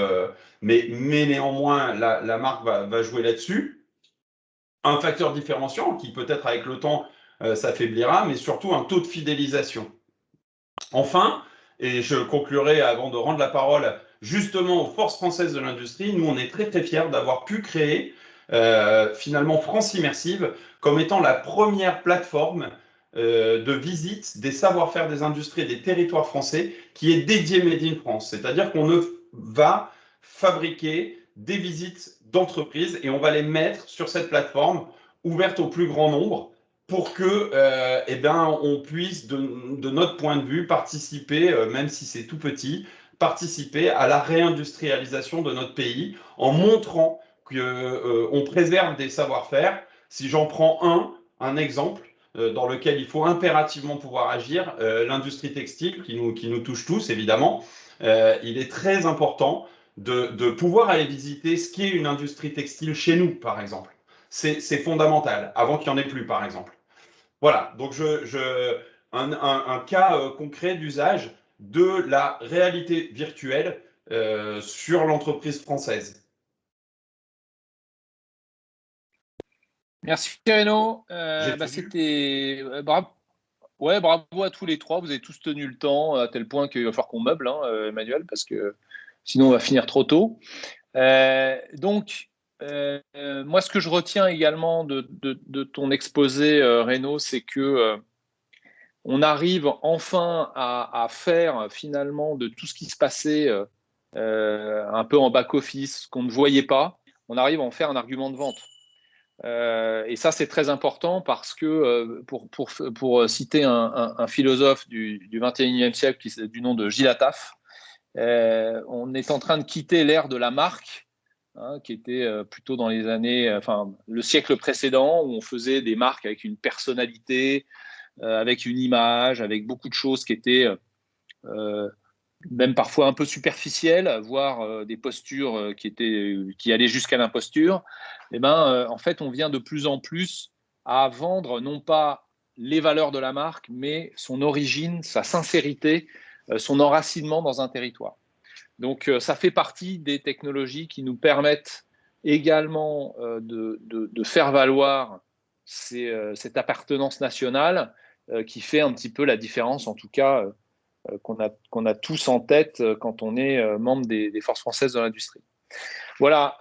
mais néanmoins, la marque va jouer là-dessus. Un facteur différenciant qui peut-être avec le temps s'affaiblira, mais surtout un taux de fidélisation. Enfin, et je conclurai avant de rendre la parole justement aux forces françaises de l'industrie, nous on est très très fiers d'avoir pu créer finalement France Immersive comme étant la première plateforme de visite des savoir-faire des industries et des territoires français qui est dédiée Made in France. C'est-à-dire qu'on va fabriquer des visites d'entreprises et on va les mettre sur cette plateforme ouverte au plus grand nombre pour que on puisse, de notre point de vue, participer, même si c'est tout petit, participer à la réindustrialisation de notre pays en montrant qu'on préserve des savoir-faire. Si j'en prends un exemple dans lequel il faut impérativement pouvoir agir, l'industrie textile qui nous touche tous, évidemment, il est très important de pouvoir aller visiter ce qu'est une industrie textile chez nous, par exemple. C'est fondamental, avant qu'il n'y en ait plus, par exemple. Voilà, donc un cas concret d'usage de la réalité virtuelle sur l'entreprise française. Merci Renaud. C'était bravo. Ouais, bravo à tous les trois. Vous avez tous tenu le temps à tel point qu'il va falloir qu'on meuble, Emmanuel, parce que sinon on va finir trop tôt. Moi, ce que je retiens également de ton exposé, Renaud, c'est que on arrive enfin à faire finalement de tout ce qui se passait un peu en back-office, qu'on ne voyait pas, on arrive à en faire un argument de vente. Et ça, c'est très important parce que, pour citer un philosophe du 21e siècle du nom de Gilles Attaf, on est en train de quitter l'ère de la marque, qui était plutôt dans les années, le siècle précédent, où on faisait des marques avec une personnalité, avec une image, avec beaucoup de choses qui étaient même parfois un peu superficielles, voire des postures qui allaient jusqu'à l'imposture. En fait, on vient de plus en plus à vendre non pas les valeurs de la marque, mais son origine, sa sincérité, son enracinement dans un territoire. Donc, ça fait partie des technologies qui nous permettent également de faire valoir cette appartenance nationale qui fait un petit peu la différence, en tout cas, qu'on a tous en tête quand on est membre des forces françaises de l'industrie. Voilà.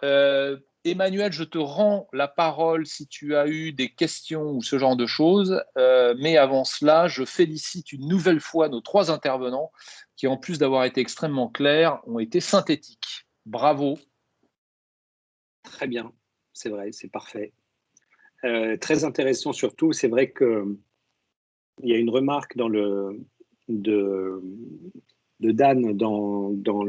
Emmanuel, je te rends la parole si tu as eu des questions ou ce genre de choses. Mais avant cela, je félicite une nouvelle fois nos trois intervenants qui, en plus d'avoir été extrêmement clairs, ont été synthétiques. Bravo. Très bien, c'est vrai, c'est parfait. Très intéressant surtout, c'est vrai qu'il y a une remarque de Dan dans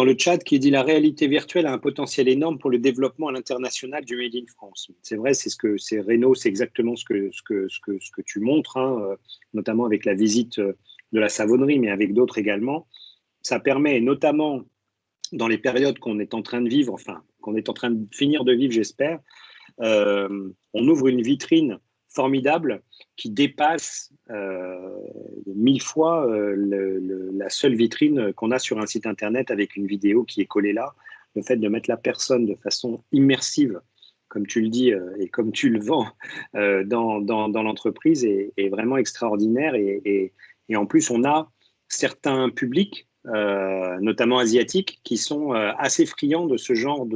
le chat qui dit la réalité virtuelle a un potentiel énorme pour le développement à l'international du Made in France. C'est vrai, c'est Renaud, c'est exactement ce que tu montres, notamment avec la visite de la savonnerie, mais avec d'autres également. Ça permet notamment dans les périodes qu'on est en train de vivre, qu'on est en train de finir de vivre, j'espère, on ouvre une vitrine formidable qui dépasse 1000 fois la seule vitrine qu'on a sur un site internet avec une vidéo qui est collée là. Le fait de mettre la personne de façon immersive, comme tu le dis et comme tu le vends dans l'entreprise est vraiment extraordinaire. Et en plus, on a certains publics, notamment asiatiques, qui sont assez friands de ce genre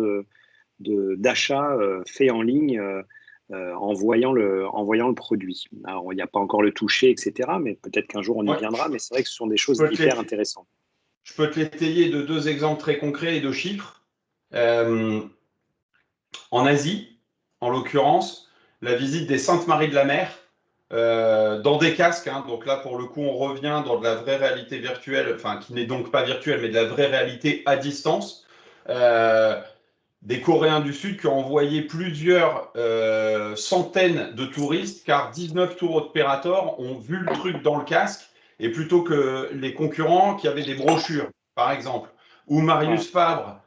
d'achat fait en ligne en voyant le produit. Alors, il n'y a pas encore le toucher, etc., mais peut-être qu'un jour on y viendra, mais c'est vrai que ce sont des choses hyper intéressantes. Je peux te l'étayer de 2 exemples très concrets et de chiffres. En Asie, en l'occurrence, la visite des Saintes Maries de la Mer, dans des casques, donc là pour le coup on revient dans de la vraie réalité virtuelle, qui n'est donc pas virtuelle, mais de la vraie réalité à distance. Des Coréens du Sud qui ont envoyé plusieurs centaines de touristes, car 19 tour operators ont vu le truc dans le casque, et plutôt que les concurrents qui avaient des brochures, par exemple, ou Marius Fabre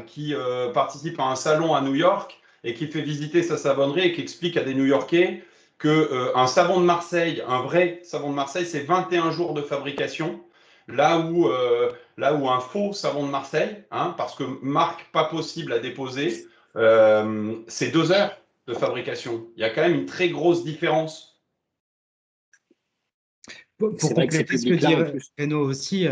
qui participe à un salon à New York et qui fait visiter sa savonnerie et qui explique à des New-Yorkais qu'un savon de Marseille, un vrai savon de Marseille, c'est 21 jours de fabrication, là où un faux savon de Marseille, hein, parce que marque pas possible à déposer, c'est 2 heures de fabrication. Il y a quand même une très grosse différence. Pour C'est vrai que ces compléter ce que publics-là, dit en plus. Renaud aussi,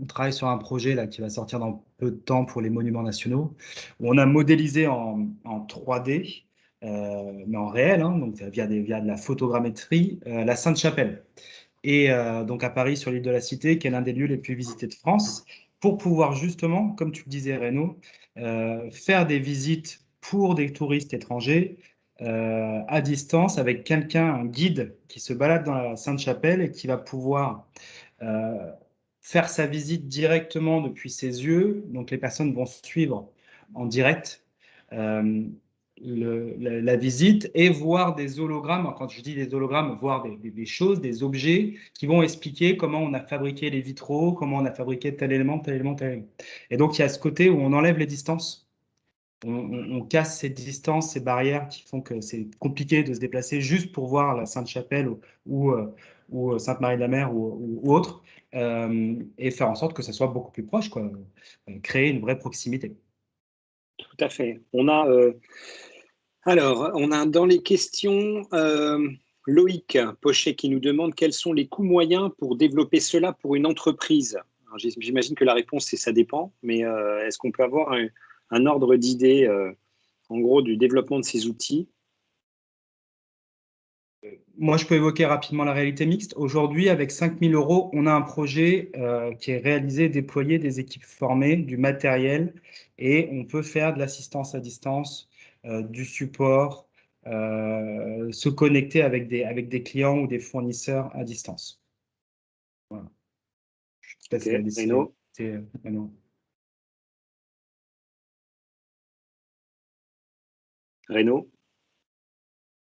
on travaille sur un projet là, qui va sortir dans peu de temps pour les monuments nationaux, où on a modélisé en 3D, mais en réel, hein, donc via de la photogrammétrie, la Sainte-Chapelle. Et donc à Paris, sur l'île de la Cité, qui est l'un des lieux les plus visités de France, pour pouvoir justement, comme tu le disais Renaud, faire des visites pour des touristes étrangers à distance avec quelqu'un, un guide qui se balade dans la Sainte-Chapelle et qui va pouvoir euh, faire sa visite directement depuis ses yeux. Donc les personnes vont suivre en direct euh, la visite et voir des hologrammes. Quand je dis des hologrammes, voir des choses, des objets qui vont expliquer comment on a fabriqué les vitraux, comment on a fabriqué tel élément, tel élément, tel élément. Et donc il y a ce côté où on enlève les distances. On casse ces distances, ces barrières qui font que c'est compliqué de se déplacer juste pour voir la Sainte-Chapelle ou Sainte-Marie-de-la-Mer ou autre, et faire en sorte que ça soit beaucoup plus proche, quoi. Créer une vraie proximité. Tout à fait. On a dans les questions Loïc Pochet qui nous demande quels sont les coûts moyens pour développer cela pour une entreprise. Alors, j'imagine que la réponse c'est ça dépend, mais est-ce qu'on peut avoir un ordre d'idée en gros du développement de ces outils? Moi, je peux évoquer rapidement la réalité mixte. Aujourd'hui, avec 5 000 euros, on a un projet qui est réalisé, déployé, des équipes formées, du matériel, et on peut faire de l'assistance à distance, du support, se connecter avec des clients ou des fournisseurs à distance. Voilà. Je te laisse Ok, décider. Renaud. Renaud. Renaud,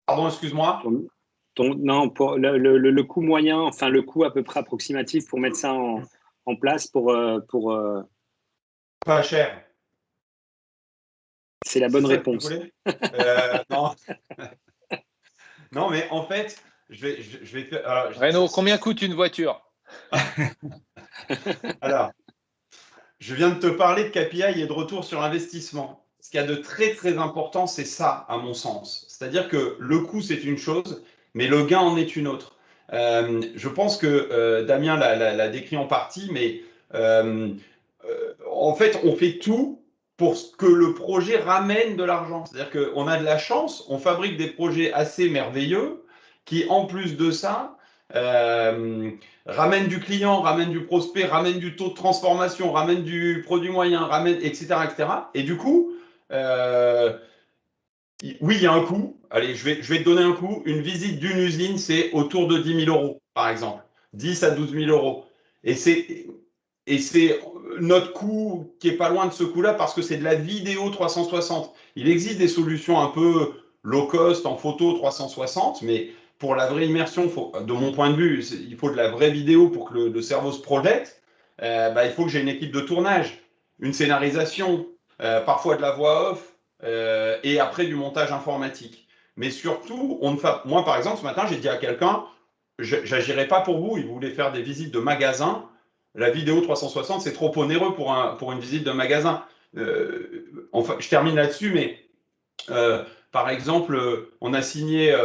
Pardon, excuse-moi. non, pour le coût moyen, enfin le coût à peu près approximatif pour mettre ça en place Pas cher. c'est la C'est bonne ça que vous réponse. voulez? Non. Non, mais en fait, je vais faire. Renaud, combien coûte une voiture? Alors, je viens de te parler de KPI et de retour sur investissement. Ce qu'il y a de très très important, c'est ça, à mon sens. C'est-à-dire que le coût, c'est une chose, mais le gain en est une autre. Je pense que Damien l'a décrit en partie, mais en fait, on fait tout pour que le projet ramène de l'argent. C'est-à-dire qu'on a de la chance, on fabrique des projets assez merveilleux qui, en plus de ça, ramènent du client, ramènent du prospect, ramènent du taux de transformation, ramènent du produit moyen, ramènent, etc., etc. Et du coup, oui, il y a un coût. Allez, je vais te donner un coût. Une visite d'une usine, c'est autour de 10 000 euros, par exemple. 10 à 12 000 euros. Et c'est notre coût qui est pas loin de ce coût-là parce que c'est de la vidéo 360. Il existe des solutions un peu low cost en photo 360, mais pour la vraie immersion, de mon point de vue, il faut de la vraie vidéo pour que le cerveau se projette. Il faut que j'ai une équipe de tournage, une scénarisation, parfois de la voix off, et après du montage informatique. Mais surtout, moi par exemple, ce matin, j'ai dit à quelqu'un, j'agirai pas pour vous, il voulait faire des visites de magasins. La vidéo 360, c'est trop onéreux pour une visite de magasin. Enfin, je termine là-dessus, mais par exemple, on a signé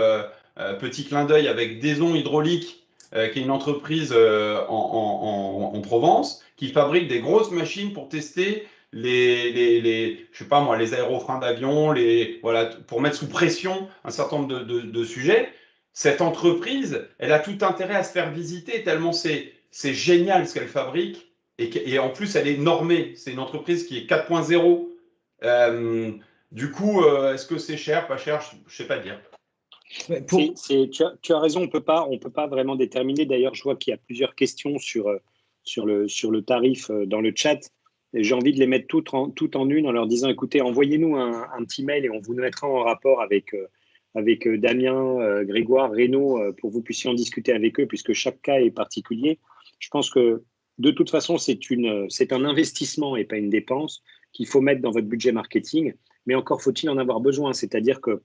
petit clin d'œil avec Daison Hydraulique, qui est une entreprise en Provence, qui fabrique des grosses machines pour tester je sais pas moi, les aérofreins d'avion, voilà, pour mettre sous pression un certain nombre de sujets. Cette entreprise, elle a tout intérêt à se faire visiter tellement c'est génial ce qu'elle fabrique et en plus elle est normée. C'est une entreprise qui est 4.0. Du coup, est-ce que c'est cher, pas cher? Je ne sais pas dire. Tu as raison, on peut pas vraiment déterminer. D'ailleurs, je vois qu'il y a plusieurs questions sur le tarif dans le chat. J'ai envie de les mettre toutes en une en leur disant, écoutez, envoyez-nous un petit mail et on vous mettra en rapport avec Damien, Grégoire, Renaud, pour que vous puissiez en discuter avec eux, puisque chaque cas est particulier. Je pense que de toute façon, c'est un investissement et pas une dépense qu'il faut mettre dans votre budget marketing, mais encore faut-il en avoir besoin. C'est-à-dire que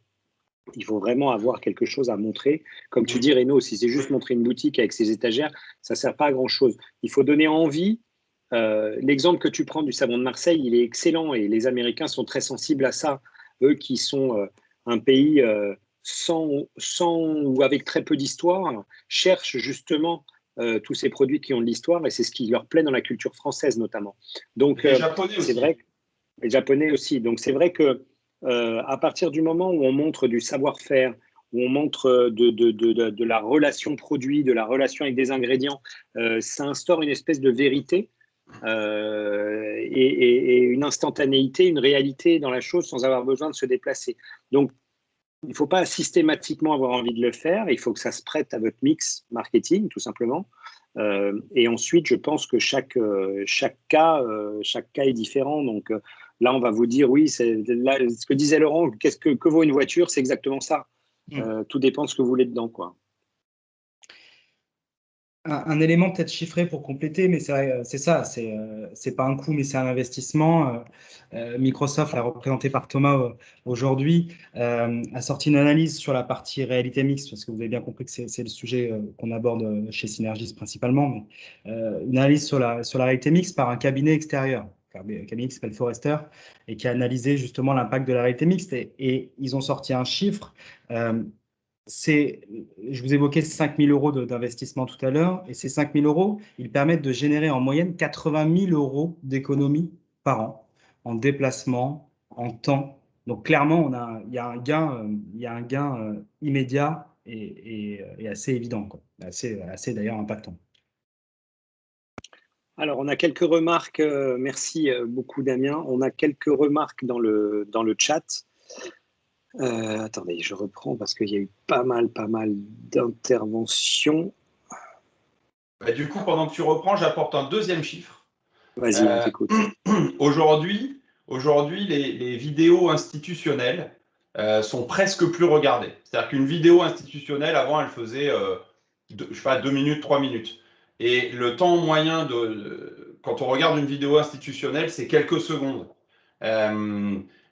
Il faut vraiment avoir quelque chose à montrer. Comme tu dis, Renaud, si c'est juste montrer une boutique avec ses étagères, ça ne sert pas à grand-chose. Il faut donner envie. L'exemple que tu prends du savon de Marseille, il est excellent et les Américains sont très sensibles à ça. Eux qui sont un pays sans ou avec très peu d'histoire, cherchent justement tous ces produits qui ont de l'histoire et c'est ce qui leur plaît dans la culture française notamment. Donc, Les Japonais aussi. c'est vrai, les Japonais aussi. Donc, c'est vrai que à partir du moment où on montre du savoir-faire, où on montre de la relation produit, de la relation avec des ingrédients, ça instaure une espèce de vérité et une instantanéité, une réalité dans la chose sans avoir besoin de se déplacer. Donc, il ne faut pas systématiquement avoir envie de le faire, il faut que ça se prête à votre mix marketing, tout simplement. Et ensuite, je pense que chaque cas est différent. Donc là, on va vous dire, oui, là, ce que disait Laurent, que vaut une voiture, c'est exactement ça. Tout dépend de ce que vous voulez dedans, quoi. Un élément peut-être chiffré pour compléter, mais c'est ça, c'est pas un coût, mais c'est un investissement. Microsoft, là, représenté par Thomas aujourd'hui, a sorti une analyse sur la partie réalité mixte, parce que vous avez bien compris que c'est le sujet qu'on aborde chez Synergis principalement, mais une analyse sur la réalité mixte par un cabinet extérieur, un cabinet qui s'appelle Forrester, et qui a analysé justement l'impact de la réalité mixte, et ils ont sorti un chiffre. Je vous évoquais 5 000 euros d'investissement tout à l'heure, et ces 5 000 euros, ils permettent de générer en moyenne 80 000 euros d'économie par an, en déplacement, en temps. Donc clairement, il y a un gain immédiat et assez évident, quoi. Assez d'ailleurs impactant. Alors, on a quelques remarques. Merci beaucoup, Damien. On a quelques remarques dans le chat. Attendez, je reprends parce qu'il y a eu pas mal d'interventions. Du coup, pendant que tu reprends, j'apporte un deuxième chiffre. Vas-y, on t'écoute. Aujourd'hui, les vidéos institutionnelles sont presque plus regardées. C'est-à-dire qu'une vidéo institutionnelle, avant, elle faisait, 2 minutes, 3 minutes. Et le temps moyen quand on regarde une vidéo institutionnelle, c'est quelques secondes.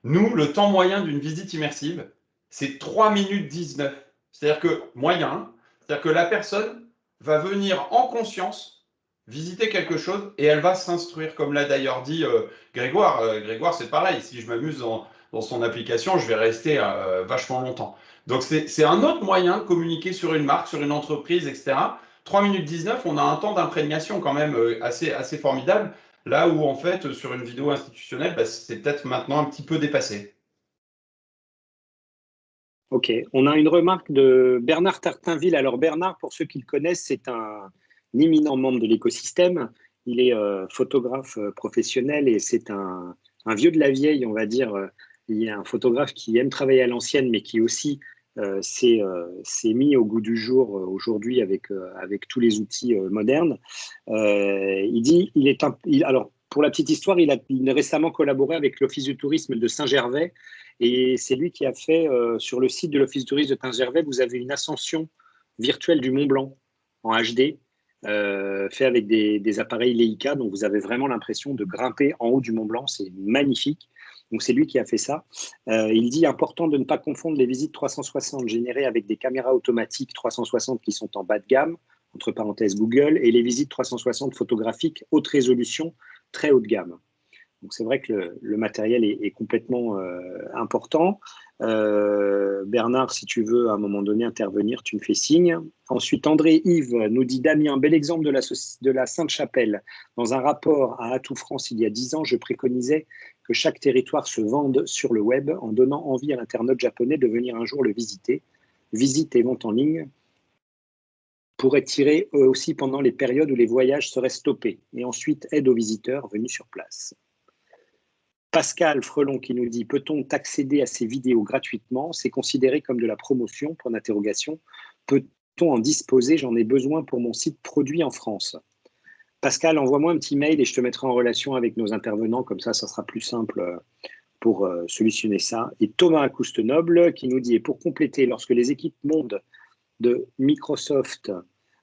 Nous, le temps moyen d'une visite immersive, c'est 3 minutes 19. C'est-à-dire que la personne va venir en conscience visiter quelque chose et elle va s'instruire, comme l'a d'ailleurs dit Grégoire. Grégoire, c'est pareil, si je m'amuse dans son application, je vais rester vachement longtemps. Donc, c'est un autre moyen de communiquer sur une marque, sur une entreprise, etc. 3 minutes 19, on a un temps d'imprégnation quand même assez formidable. Là où, en fait, sur une vidéo institutionnelle, c'est peut-être maintenant un petit peu dépassé. Ok, on a une remarque de Bernard Tartinville. Alors Bernard, pour ceux qui le connaissent, c'est un éminent membre de l'écosystème. Il est photographe professionnel et c'est un vieux de la vieille, on va dire. Il est un photographe qui aime travailler à l'ancienne, mais qui aussi s'est mis au goût du jour aujourd'hui avec tous les outils modernes. Il dit, alors pour la petite histoire, il a récemment collaboré avec l'Office du tourisme de Saint-Gervais et c'est lui qui a fait sur le site de l'Office du tourisme de Saint-Gervais, vous avez une ascension virtuelle du Mont Blanc en HD. Fait avec des appareils Leica, donc vous avez vraiment l'impression de grimper en haut du Mont Blanc, c'est magnifique. Donc c'est lui qui a fait ça. Il dit important de ne pas confondre les visites 360 générées avec des caméras automatiques 360 qui sont en bas de gamme, entre parenthèses Google, et les visites 360 photographiques haute résolution, très haut de gamme. Donc c'est vrai que le matériel est complètement important. Bernard, si tu veux à un moment donné intervenir, tu me fais signe. Ensuite, André-Yves nous dit Damien, bel exemple de la Sainte-Chapelle. Dans un rapport à Atout France il y a 10 ans, je préconisais que chaque territoire se vende sur le web en donnant envie à l'internaute japonais de venir un jour le visiter. Visite et vente en ligne pourraient tirer eux aussi pendant les périodes où les voyages seraient stoppés et ensuite aide aux visiteurs venus sur place. Pascal Frelon qui nous dit « Peut-on accéder à ces vidéos gratuitement? C'est considéré comme de la promotion, point d'interrogation. Peut-on en disposer? J'en ai besoin pour mon site produit en France. » Pascal, envoie-moi un petit mail et je te mettrai en relation avec nos intervenants, comme ça sera plus simple pour solutionner ça. Et Thomas Coustenoble qui nous dit « Et pour compléter, lorsque les équipes monde de Microsoft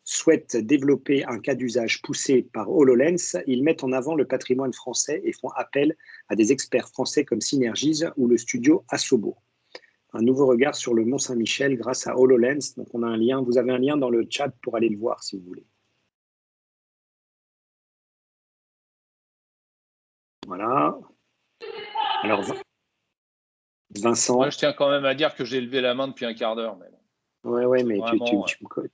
souhaitent développer un cas d'usage poussé par HoloLens, ils mettent en avant le patrimoine français et font appel à des experts français comme Synergis ou le studio Asobo. un nouveau regard sur le Mont Saint-Michel grâce à HoloLens. Donc, on a un lien. Vous avez un lien dans le chat pour aller le voir si vous voulez. Voilà. Alors, Vincent. Moi, je tiens quand même à dire que j'ai levé la main depuis un quart d'heure. Mais... Ouais, mais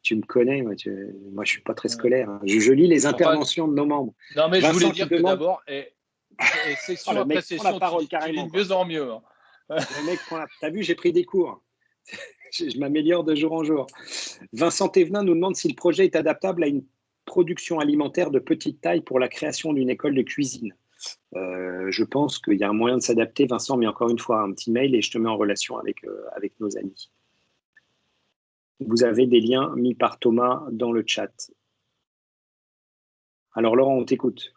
tu me connais. Moi, je ne suis pas très scolaire. Hein. Je lis les interventions de nos membres. Non, mais Vincent, je voulais dire que d'abord, session après session, tu lis de mieux en mieux. Hein. Le mec prend la... T'as vu, j'ai pris des cours. Je m'améliore de jour en jour. Vincent Thévenin nous demande si le projet est adaptable à une production alimentaire de petite taille pour la création d'une école de cuisine. Je pense qu'il y a un moyen de s'adapter, Vincent, mais encore une fois, un petit mail et je te mets en relation avec nos amis. Vous avez des liens mis par Thomas dans le chat. Alors Laurent, on t'écoute.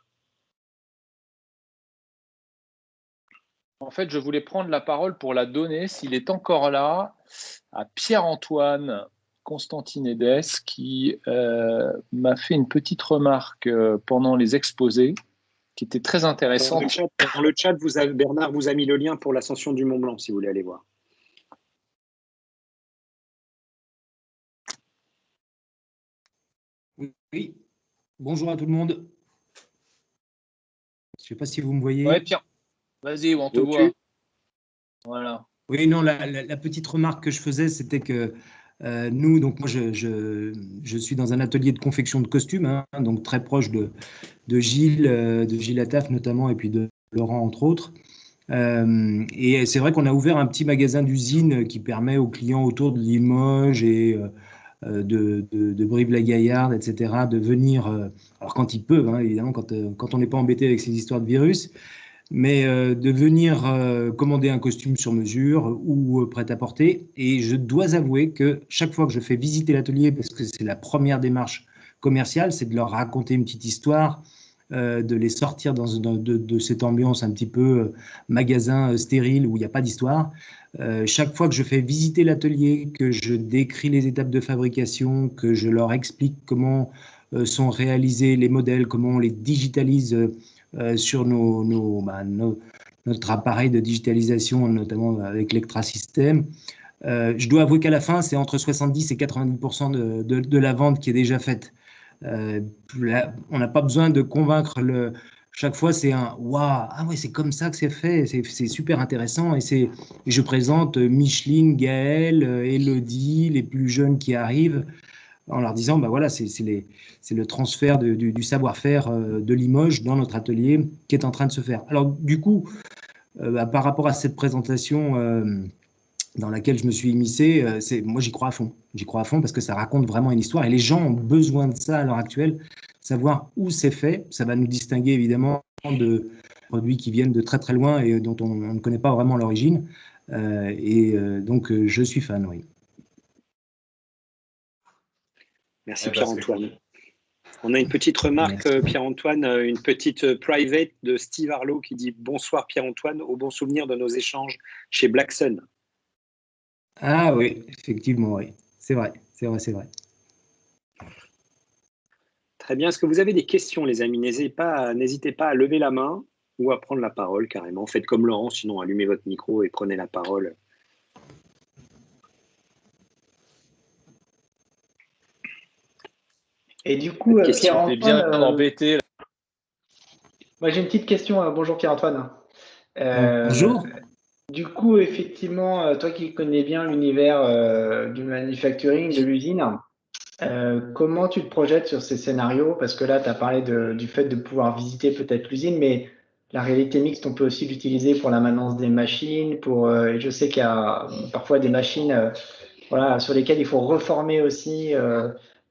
En fait, je voulais prendre la parole pour la donner, s'il est encore là, à Pierre-Antoine Constantinedes, qui m'a fait une petite remarque pendant les exposés, qui était très intéressante. Dans le chat, Bernard vous a mis le lien pour l'ascension du Mont Blanc, si vous voulez aller voir. Oui, bonjour à tout le monde. Je ne sais pas si vous me voyez. Oui, Pierre, vas-y, on te voit. Voilà. Oui, non, la petite remarque que je faisais, c'était que nous, donc moi, je suis dans un atelier de confection de costumes, hein, donc très proche de Gilles Attaf notamment, et puis de Laurent, entre autres. Et c'est vrai qu'on a ouvert un petit magasin d'usine qui permet aux clients autour de Limoges et de Brive-la-Gaillarde, etc., de venir, alors quand ils peuvent, hein, évidemment, quand on n'est pas embêté avec ces histoires de virus, mais de venir commander un costume sur mesure ou prêt-à-porter. Et je dois avouer que chaque fois que je fais visiter l'atelier, parce que c'est la première démarche commerciale, c'est de leur raconter une petite histoire, de les sortir de cette ambiance un petit peu magasin stérile où il n'y a pas d'histoire. Chaque fois que je fais visiter l'atelier, que je décris les étapes de fabrication, que je leur explique comment sont réalisés les modèles, comment on les digitalise sur notre appareil de digitalisation, notamment avec l'Ectrasystem. Je dois avouer qu'à la fin, c'est entre 70 et 90% de la vente qui est déjà faite. On n'a pas besoin de convaincre chaque fois, c'est un waouh, ah ouais, c'est comme ça que c'est fait, c'est super intéressant. Et je présente Micheline, Gaëlle, Elodie, les plus jeunes qui arrivent, en leur disant, bah voilà, c'est le transfert du savoir-faire de Limoges dans notre atelier qui est en train de se faire. Alors, du coup, par rapport à cette présentation dans laquelle je me suis immiscé, moi, j'y crois à fond. J'y crois à fond parce que ça raconte vraiment une histoire et les gens ont besoin de ça à l'heure actuelle. Savoir où c'est fait, ça va nous distinguer évidemment de produits qui viennent de très très loin et dont on ne connaît pas vraiment l'origine. Donc, je suis fan, oui. Merci Pierre-Antoine. On a une petite remarque, Pierre-Antoine, une petite private de Steve Arlo qui dit « Bonsoir Pierre-Antoine, au bon souvenir de nos échanges chez Black Sun ». Ah oui, effectivement, oui. C'est vrai. Très bien. Est-ce que vous avez des questions, les amis? N'hésitez pas à lever la main ou à prendre la parole carrément. Faites comme Laurent, sinon allumez votre micro et prenez la parole. Et du coup, Pierre-Antoine, bien embêté. Moi, j'ai une petite question. Bonjour Pierre-Antoine. Bonjour. Du coup, effectivement, toi qui connais bien l'univers du manufacturing, de l'usine, comment tu te projettes sur ces scénarios? Parce que là, tu as parlé du fait de pouvoir visiter peut-être l'usine, mais la réalité mixte, on peut aussi l'utiliser pour la maintenance des machines. Je sais qu'il y a parfois des machines sur lesquelles il faut reformer aussi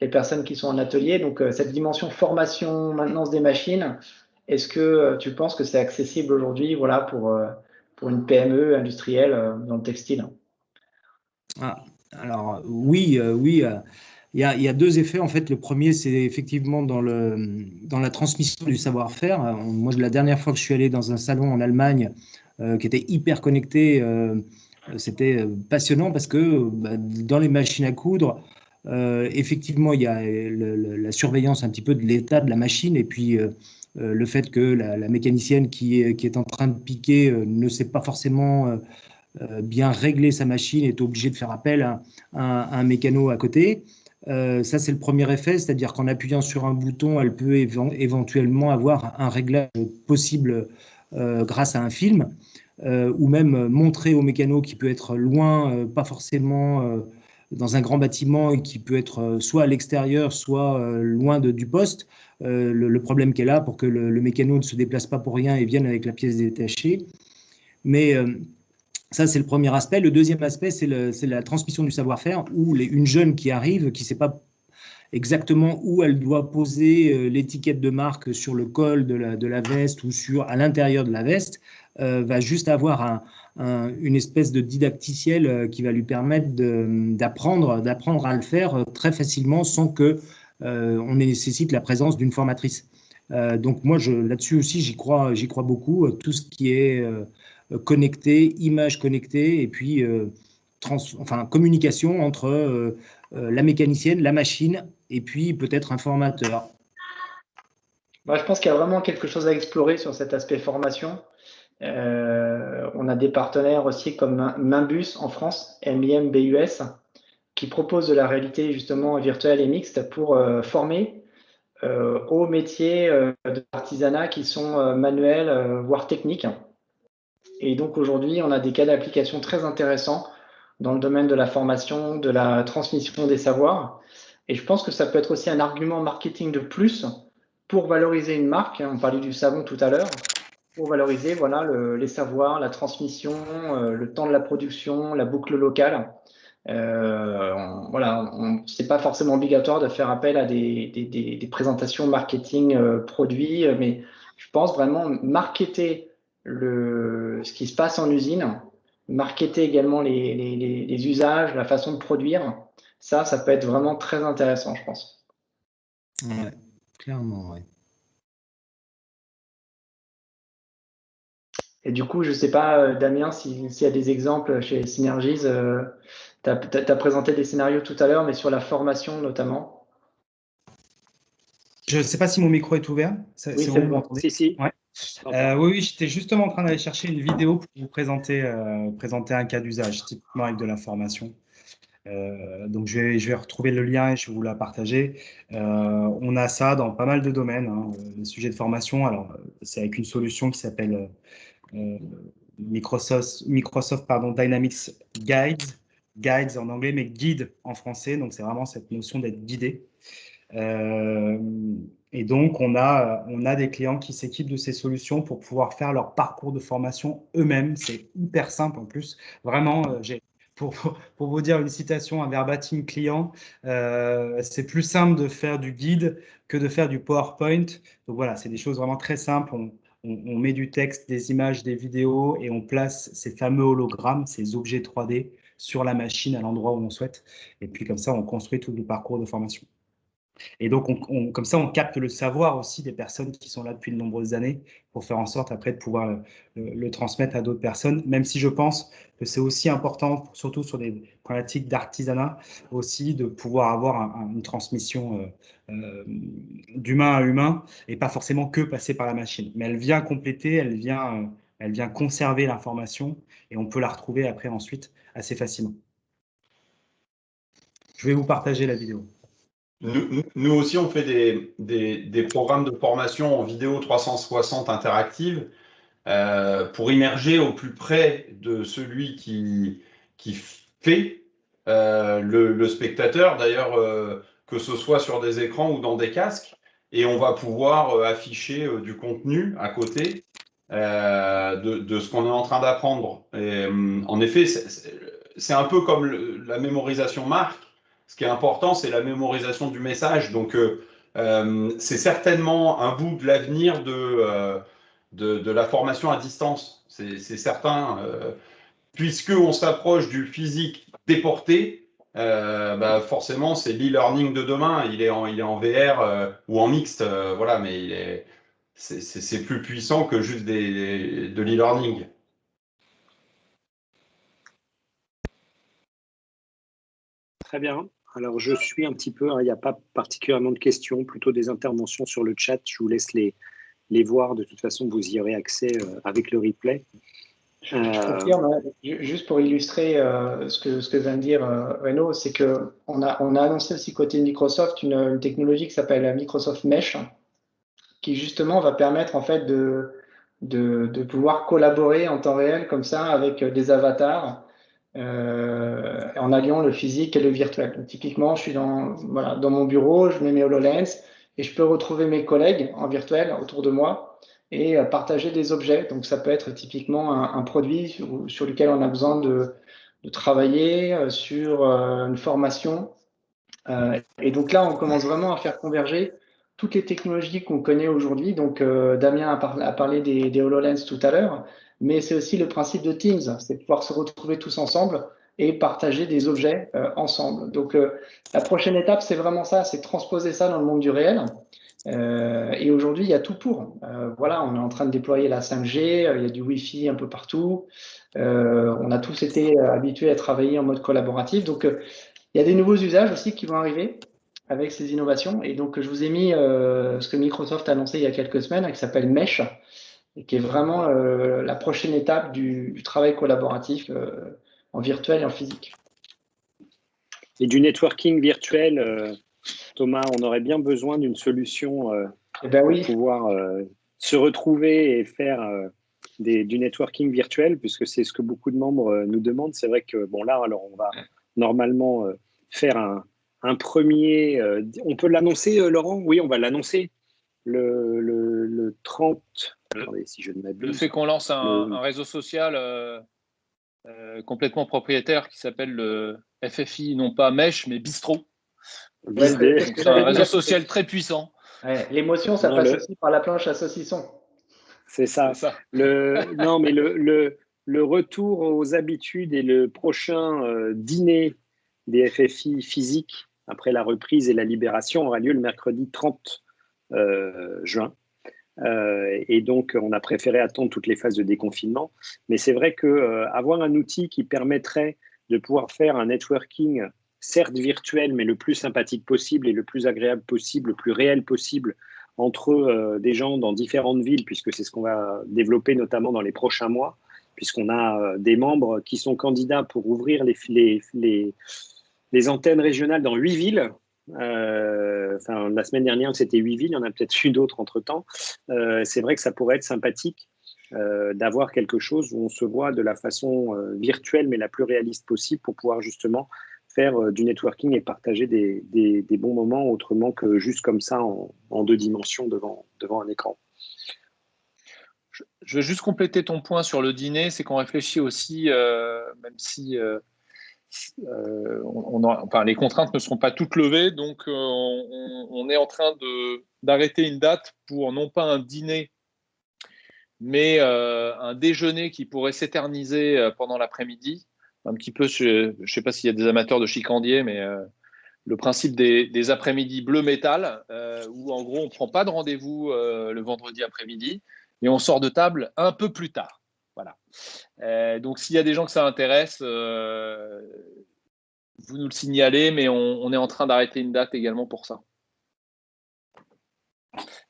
les personnes qui sont en atelier. Donc, cette dimension formation, maintenance des machines, est-ce que tu penses que c'est accessible aujourd'hui pour une PME industrielle dans le textile? Alors, oui. Il y a deux effets. En fait, le premier, c'est effectivement dans la transmission du savoir-faire. Moi, la dernière fois que je suis allé dans un salon en Allemagne qui était hyper connecté, c'était passionnant parce que dans les machines à coudre, effectivement, il y a la surveillance un petit peu de l'état de la machine et puis le fait que la mécanicienne qui est en train de piquer ne sait pas forcément bien régler sa machine est obligé de faire appel à un mécano à côté. Ça, c'est le premier effet, c'est-à-dire qu'en appuyant sur un bouton, elle peut éventuellement avoir un réglage possible grâce à un film, ou même montrer au mécano qui peut être loin, pas forcément dans un grand bâtiment, et qui peut être soit à l'extérieur, soit loin du poste, le problème qu'elle a pour que le mécano ne se déplace pas pour rien et vienne avec la pièce détachée. Mais ça, c'est le premier aspect. Le deuxième aspect, c'est la transmission du savoir-faire, où une jeune qui arrive, qui ne sait pas exactement où elle doit poser l'étiquette de marque sur le col de la veste ou à l'intérieur de la veste, va juste avoir une espèce de didacticiel qui va lui permettre d'apprendre à le faire très facilement sans que on nécessite la présence d'une formatrice. Donc moi, là-dessus aussi, j'y crois beaucoup. Tout ce qui est connecté, images connectées, et puis communication entre la mécanicienne, la machine, et puis peut-être un formateur. Je pense qu'il y a vraiment quelque chose à explorer sur cet aspect formation. On a des partenaires aussi comme Mimbus en France, MIMBUS, qui proposent de la réalité justement virtuelle et mixte pour former aux métiers de l'artisanat qui sont manuels, voire techniques. Et donc aujourd'hui, on a des cas d'application très intéressants dans le domaine de la formation, de la transmission des savoirs. Et je pense que ça peut être aussi un argument marketing de plus pour valoriser une marque. On parlait du savon tout à l'heure. Pour valoriser les savoirs, la transmission, le temps de la production, la boucle locale. C'est pas forcément obligatoire de faire appel à des présentations marketing produits, mais je pense vraiment marketer ce qui se passe en usine, marketer également les usages, la façon de produire, ça peut être vraiment très intéressant, je pense. Ouais, clairement, ouais. Et du coup, je ne sais pas, Damien, s'il y a des exemples chez Synergies. Tu as présenté des scénarios tout à l'heure, mais sur la formation notamment. Je ne sais pas si mon micro est ouvert. Oui, c'est bon. Si. Ouais. Oui, j'étais justement en train d'aller chercher une vidéo pour vous présenter un cas d'usage, typiquement avec de la formation. Donc, je vais retrouver le lien et je vais vous la partager. On a ça dans pas mal de domaines, hein, les sujets de formation. Alors, c'est avec une solution qui s'appelle Microsoft Dynamics Guides en anglais, mais guide en français. Donc, c'est vraiment cette notion d'être guidé. Et donc, on a des clients qui s'équipent de ces solutions pour pouvoir faire leur parcours de formation eux-mêmes. C'est hyper simple en plus. Vraiment, pour vous dire une citation, un verbatim client, c'est plus simple de faire du guide que de faire du PowerPoint. Donc voilà, c'est des choses vraiment très simples. On met du texte, des images, des vidéos et on place ces fameux hologrammes, ces objets 3D sur la machine à l'endroit où on souhaite. Et puis comme ça, on construit tout le parcours de formation. Et donc, comme ça, on capte le savoir aussi des personnes qui sont là depuis de nombreuses années pour faire en sorte après de pouvoir le transmettre à d'autres personnes, même si je pense que c'est aussi important, surtout sur des problématiques d'artisanat, aussi de pouvoir avoir une transmission d'humain à humain et pas forcément que passer par la machine. Mais elle vient compléter, elle vient conserver l'information et on peut la retrouver après ensuite assez facilement. Je vais vous partager la vidéo. Nous aussi, on fait des programmes de formation en vidéo 360 interactive pour immerger au plus près de celui qui fait le spectateur, d'ailleurs, que ce soit sur des écrans ou dans des casques. Et on va pouvoir afficher du contenu à côté de ce qu'on est en train d'apprendre. En effet, c'est un peu comme la mémorisation marque. Ce qui est important, c'est la mémorisation du message. Donc, c'est certainement un bout de l'avenir de la formation à distance. C'est certain. Puisqu'on s'approche du physique déporté, forcément, c'est l'e-learning de demain. Il est en VR ou en mixte, voilà, mais c'est plus puissant que juste de l'e-learning. Très bien. Alors, je suis un petit peu, il n'y a pas particulièrement de questions, plutôt des interventions sur le chat. Je vous laisse les voir. De toute façon, vous y aurez accès avec le replay. Je confirme, juste pour illustrer ce que vient de dire Renaud, c'est qu'on a annoncé aussi côté Microsoft une technologie qui s'appelle Microsoft Mesh, qui justement va permettre en fait de pouvoir collaborer en temps réel comme ça avec des avatars en alliant le physique et le virtuel. Donc, typiquement, je suis dans mon bureau, je mets mes HoloLens et je peux retrouver mes collègues en virtuel autour de moi et partager des objets. Donc, ça peut être typiquement un produit sur lequel on a besoin de travailler, sur une formation. Et donc là, on commence vraiment à faire converger toutes les technologies qu'on connaît aujourd'hui. Donc, Damien a parlé des HoloLens tout à l'heure, mais c'est aussi le principe de Teams, c'est de pouvoir se retrouver tous ensemble et partager des objets ensemble. Donc, la prochaine étape, c'est vraiment ça, c'est de transposer ça dans le monde du réel. Et aujourd'hui, il y a tout pour. Voilà, on est en train de déployer la 5G, il y a du Wi-Fi un peu partout. On a tous été habitués à travailler en mode collaboratif. Donc, il y a des nouveaux usages aussi qui vont arriver avec ces innovations. Et donc, je vous ai mis ce que Microsoft a annoncé il y a quelques semaines, qui s'appelle Mesh, et qui est vraiment la prochaine étape du travail collaboratif en virtuel et en physique. Et du networking virtuel, Thomas, on aurait bien besoin d'une solution pour pouvoir se retrouver et faire du networking virtuel, puisque c'est ce que beaucoup de membres nous demandent. C'est vrai que, bon, là, alors on va normalement faire un premier. On peut l'annoncer, Laurent? Oui, on va l'annoncer le 30. Attendez, si je ne m'abuse. Le fait qu'on lance un réseau social complètement propriétaire qui s'appelle le FFI, non pas Mesh, mais Bistro. C'est un réseau social très puissant. Ouais, l'émotion, ça passe aussi par la planche à saucisson. C'est ça. Non, mais le retour aux habitudes et le prochain dîner des FFI physiques après la reprise et la libération aura lieu le mercredi 30 juin. Et donc, on a préféré attendre toutes les phases de déconfinement. Mais c'est vrai qu'avoir un outil qui permettrait de pouvoir faire un networking, certes virtuel, mais le plus sympathique possible et le plus agréable possible, le plus réel possible, entre des gens dans différentes villes, puisque c'est ce qu'on va développer notamment dans les prochains mois, puisqu'on a des membres qui sont candidats pour ouvrir les antennes régionales dans 8 villes. La semaine dernière, c'était 8 villes, il y en a peut-être eu d'autres entre-temps. C'est vrai que ça pourrait être sympathique d'avoir quelque chose où on se voit de la façon virtuelle, mais la plus réaliste possible pour pouvoir justement faire du networking et partager des bons moments autrement que juste comme ça en 2 dimensions devant un écran. Je vais juste compléter ton point sur le dîner, c'est qu'on réfléchit aussi, même si les contraintes ne seront pas toutes levées, donc on est en train d'arrêter une date pour non pas un dîner, mais un déjeuner qui pourrait s'éterniser pendant l'après-midi. Un petit peu, je ne sais pas s'il y a des amateurs de chicandier, mais le principe des après-midi bleu métal, où en gros on ne prend pas de rendez-vous le vendredi après-midi, et on sort de table un peu plus tard. Voilà. Donc s'il y a des gens que ça intéresse, vous nous le signalez, mais on est en train d'arrêter une date également pour ça.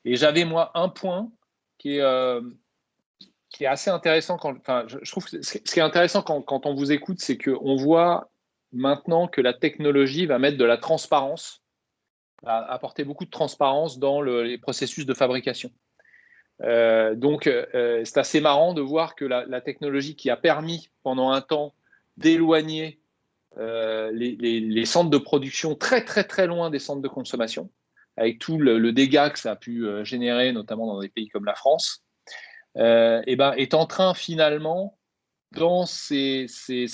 Et j'avais moi un point qui est assez intéressant. Je trouve que ce qui est intéressant quand on vous écoute, c'est qu'on voit maintenant que la technologie va mettre de la transparence, va apporter beaucoup de transparence dans les processus de fabrication. Donc, c'est assez marrant de voir que la technologie qui a permis pendant un temps d'éloigner les centres de production très, très, très loin des centres de consommation, avec tout le dégât que ça a pu générer, notamment dans des pays comme la France, est en train finalement, dans ces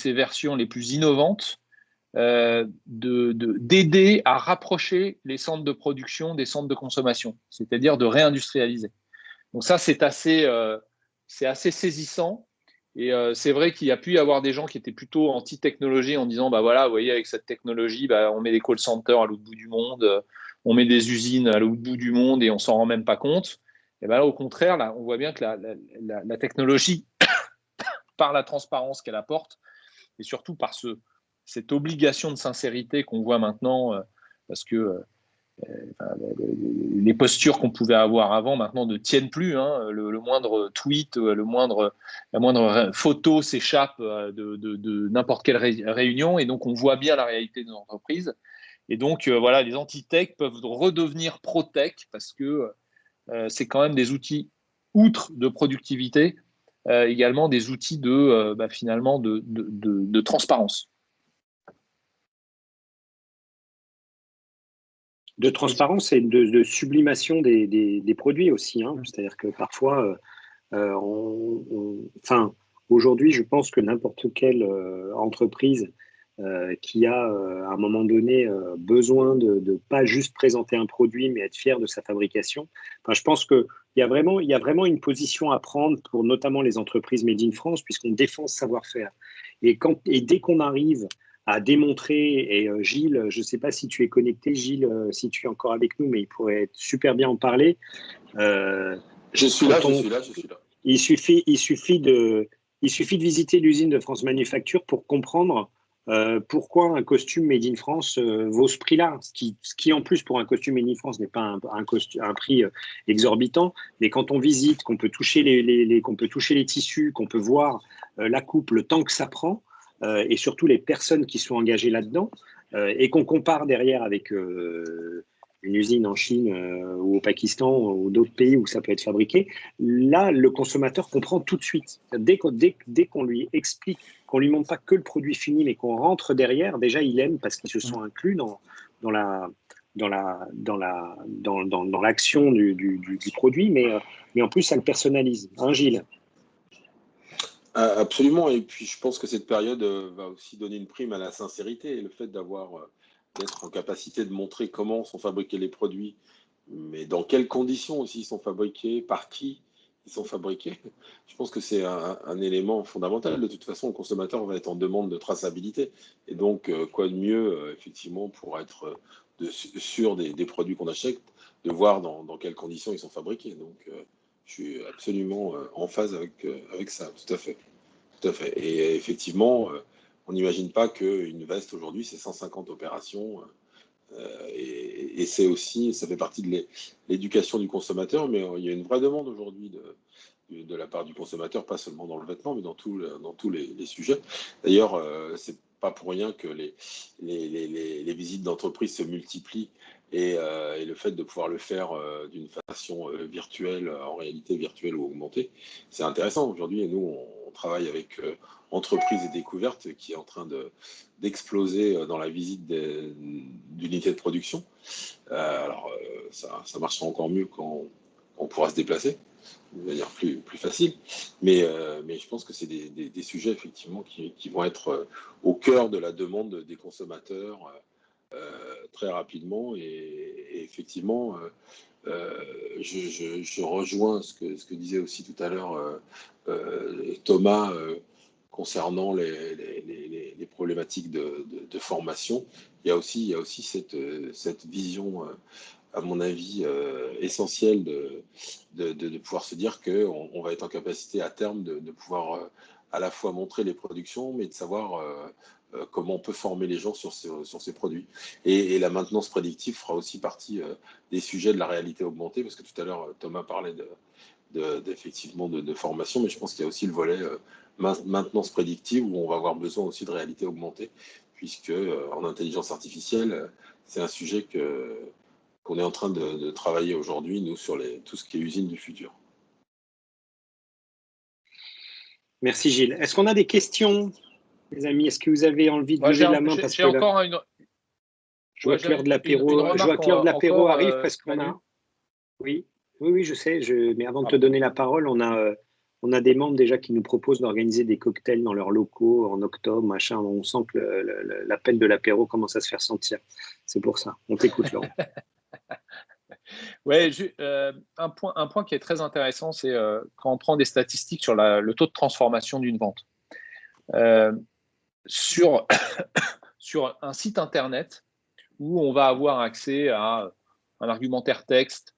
versions les plus innovantes, d'aider à rapprocher les centres de production des centres de consommation, c'est-à-dire de réindustrialiser. Donc ça, c'est assez saisissant. Et c'est vrai qu'il y a pu y avoir des gens qui étaient plutôt anti-technologie en disant, bah voilà, vous voyez, avec cette technologie, on met des call centers à l'autre bout du monde, on met des usines à l'autre bout du monde et on s'en rend même pas compte. Et là, au contraire, là, on voit bien que la technologie, par la transparence qu'elle apporte, et surtout par cette obligation de sincérité qu'on voit maintenant, parce que les postures qu'on pouvait avoir avant maintenant ne tiennent plus. Hein. Le moindre tweet, la moindre photo s'échappe de n'importe quelle réunion, et donc on voit bien la réalité des entreprises. Et donc voilà, les anti-tech peuvent redevenir pro-tech parce que c'est quand même des outils, outre de productivité, également des outils finalement de transparence. De transparence et de sublimation des produits aussi. Hein. C'est-à-dire que parfois, aujourd'hui, je pense que n'importe quelle entreprise qui a à un moment donné besoin de pas juste présenter un produit, mais être fier de sa fabrication. Enfin, je pense qu'il y a vraiment une position à prendre pour notamment les entreprises Made in France, puisqu'on défend ce savoir-faire. Et dès qu'on arrive à démontrer, et Gilles, je ne sais pas si tu es connecté, Gilles, si tu es encore avec nous, mais il pourrait super bien en parler. Je suis là. Il suffit de visiter l'usine de France Manufacture pour comprendre pourquoi un costume Made in France vaut ce prix-là. Ce qui, en plus, pour un costume Made in France, n'est pas un prix exorbitant. Mais quand on visite, qu'on peut toucher qu'on peut toucher les tissus, qu'on peut voir la coupe, le temps que ça prend, et surtout les personnes qui sont engagées là-dedans, et qu'on compare derrière avec une usine en Chine ou au Pakistan ou d'autres pays où ça peut être fabriqué, là, le consommateur comprend tout de suite. Dès qu'on lui explique, qu'on lui montre pas que le produit fini, mais qu'on rentre derrière, déjà, il aime parce qu'ils se sont inclus dans l'action du produit, mais en plus, ça le personnalise. Hein, Gilles? Absolument, et puis je pense que cette période va aussi donner une prime à la sincérité, et le fait d'être en capacité de montrer comment sont fabriqués les produits, mais dans quelles conditions aussi ils sont fabriqués, par qui ils sont fabriqués. Je pense que c'est un élément fondamental. De toute façon, le consommateur va être en demande de traçabilité, et donc quoi de mieux effectivement pour être sûr des produits qu'on achète, de voir dans quelles conditions ils sont fabriqués. Donc je suis absolument en phase avec ça, tout à fait. Tout à fait. Et effectivement, on n'imagine pas qu'une veste aujourd'hui, c'est 150 opérations. Et c'est aussi, ça fait partie de l'éducation du consommateur, mais il y a une vraie demande aujourd'hui de la part du consommateur, pas seulement dans le vêtement, mais dans tous les sujets. D'ailleurs, c'est pas pour rien que les visites d'entreprise se multiplient, et le fait de pouvoir le faire d'une façon virtuelle, en réalité virtuelle ou augmentée, c'est intéressant aujourd'hui. Et nous, on travaille avec Entreprise et Découverte, qui est en train d'exploser dans la visite d'unités de production. Alors, ça marchera encore mieux quand on pourra se déplacer de manière plus facile. Mais je pense que c'est des sujets effectivement qui vont être au cœur de la demande des consommateurs très rapidement. Et effectivement, je rejoins ce que disait aussi tout à l'heure Thomas concernant les problématiques de formation. Il y a aussi cette vision à mon avis, essentiel de pouvoir se dire qu'on va être en capacité à terme de pouvoir à la fois montrer les productions, mais de savoir comment on peut former les gens sur ces produits. Et la maintenance prédictive fera aussi partie des sujets de la réalité augmentée, parce que tout à l'heure, Thomas parlait effectivement de formation, mais je pense qu'il y a aussi le volet maintenance prédictive, où on va avoir besoin aussi de réalité augmentée, puisque en intelligence artificielle, c'est un sujet qu'on est en train de travailler aujourd'hui, nous, sur tout ce qui est usine du futur. Merci Gilles. Est-ce qu'on a des questions, les amis? Est-ce que vous avez envie de lever la main? Parce que je vois que l'heure de l'apéro arrive, parce qu'on a... Oui, je sais. Mais avant de te donner la parole, on a des membres déjà qui nous proposent d'organiser des cocktails dans leurs locaux en octobre, machin. On sent que l'appel de l'apéro commence à se faire sentir. C'est pour ça. On t'écoute, Laurent. Ouais, un point qui est très intéressant, c'est quand on prend des statistiques sur le taux de transformation d'une vente. Sur un site internet où on va avoir accès à un argumentaire texte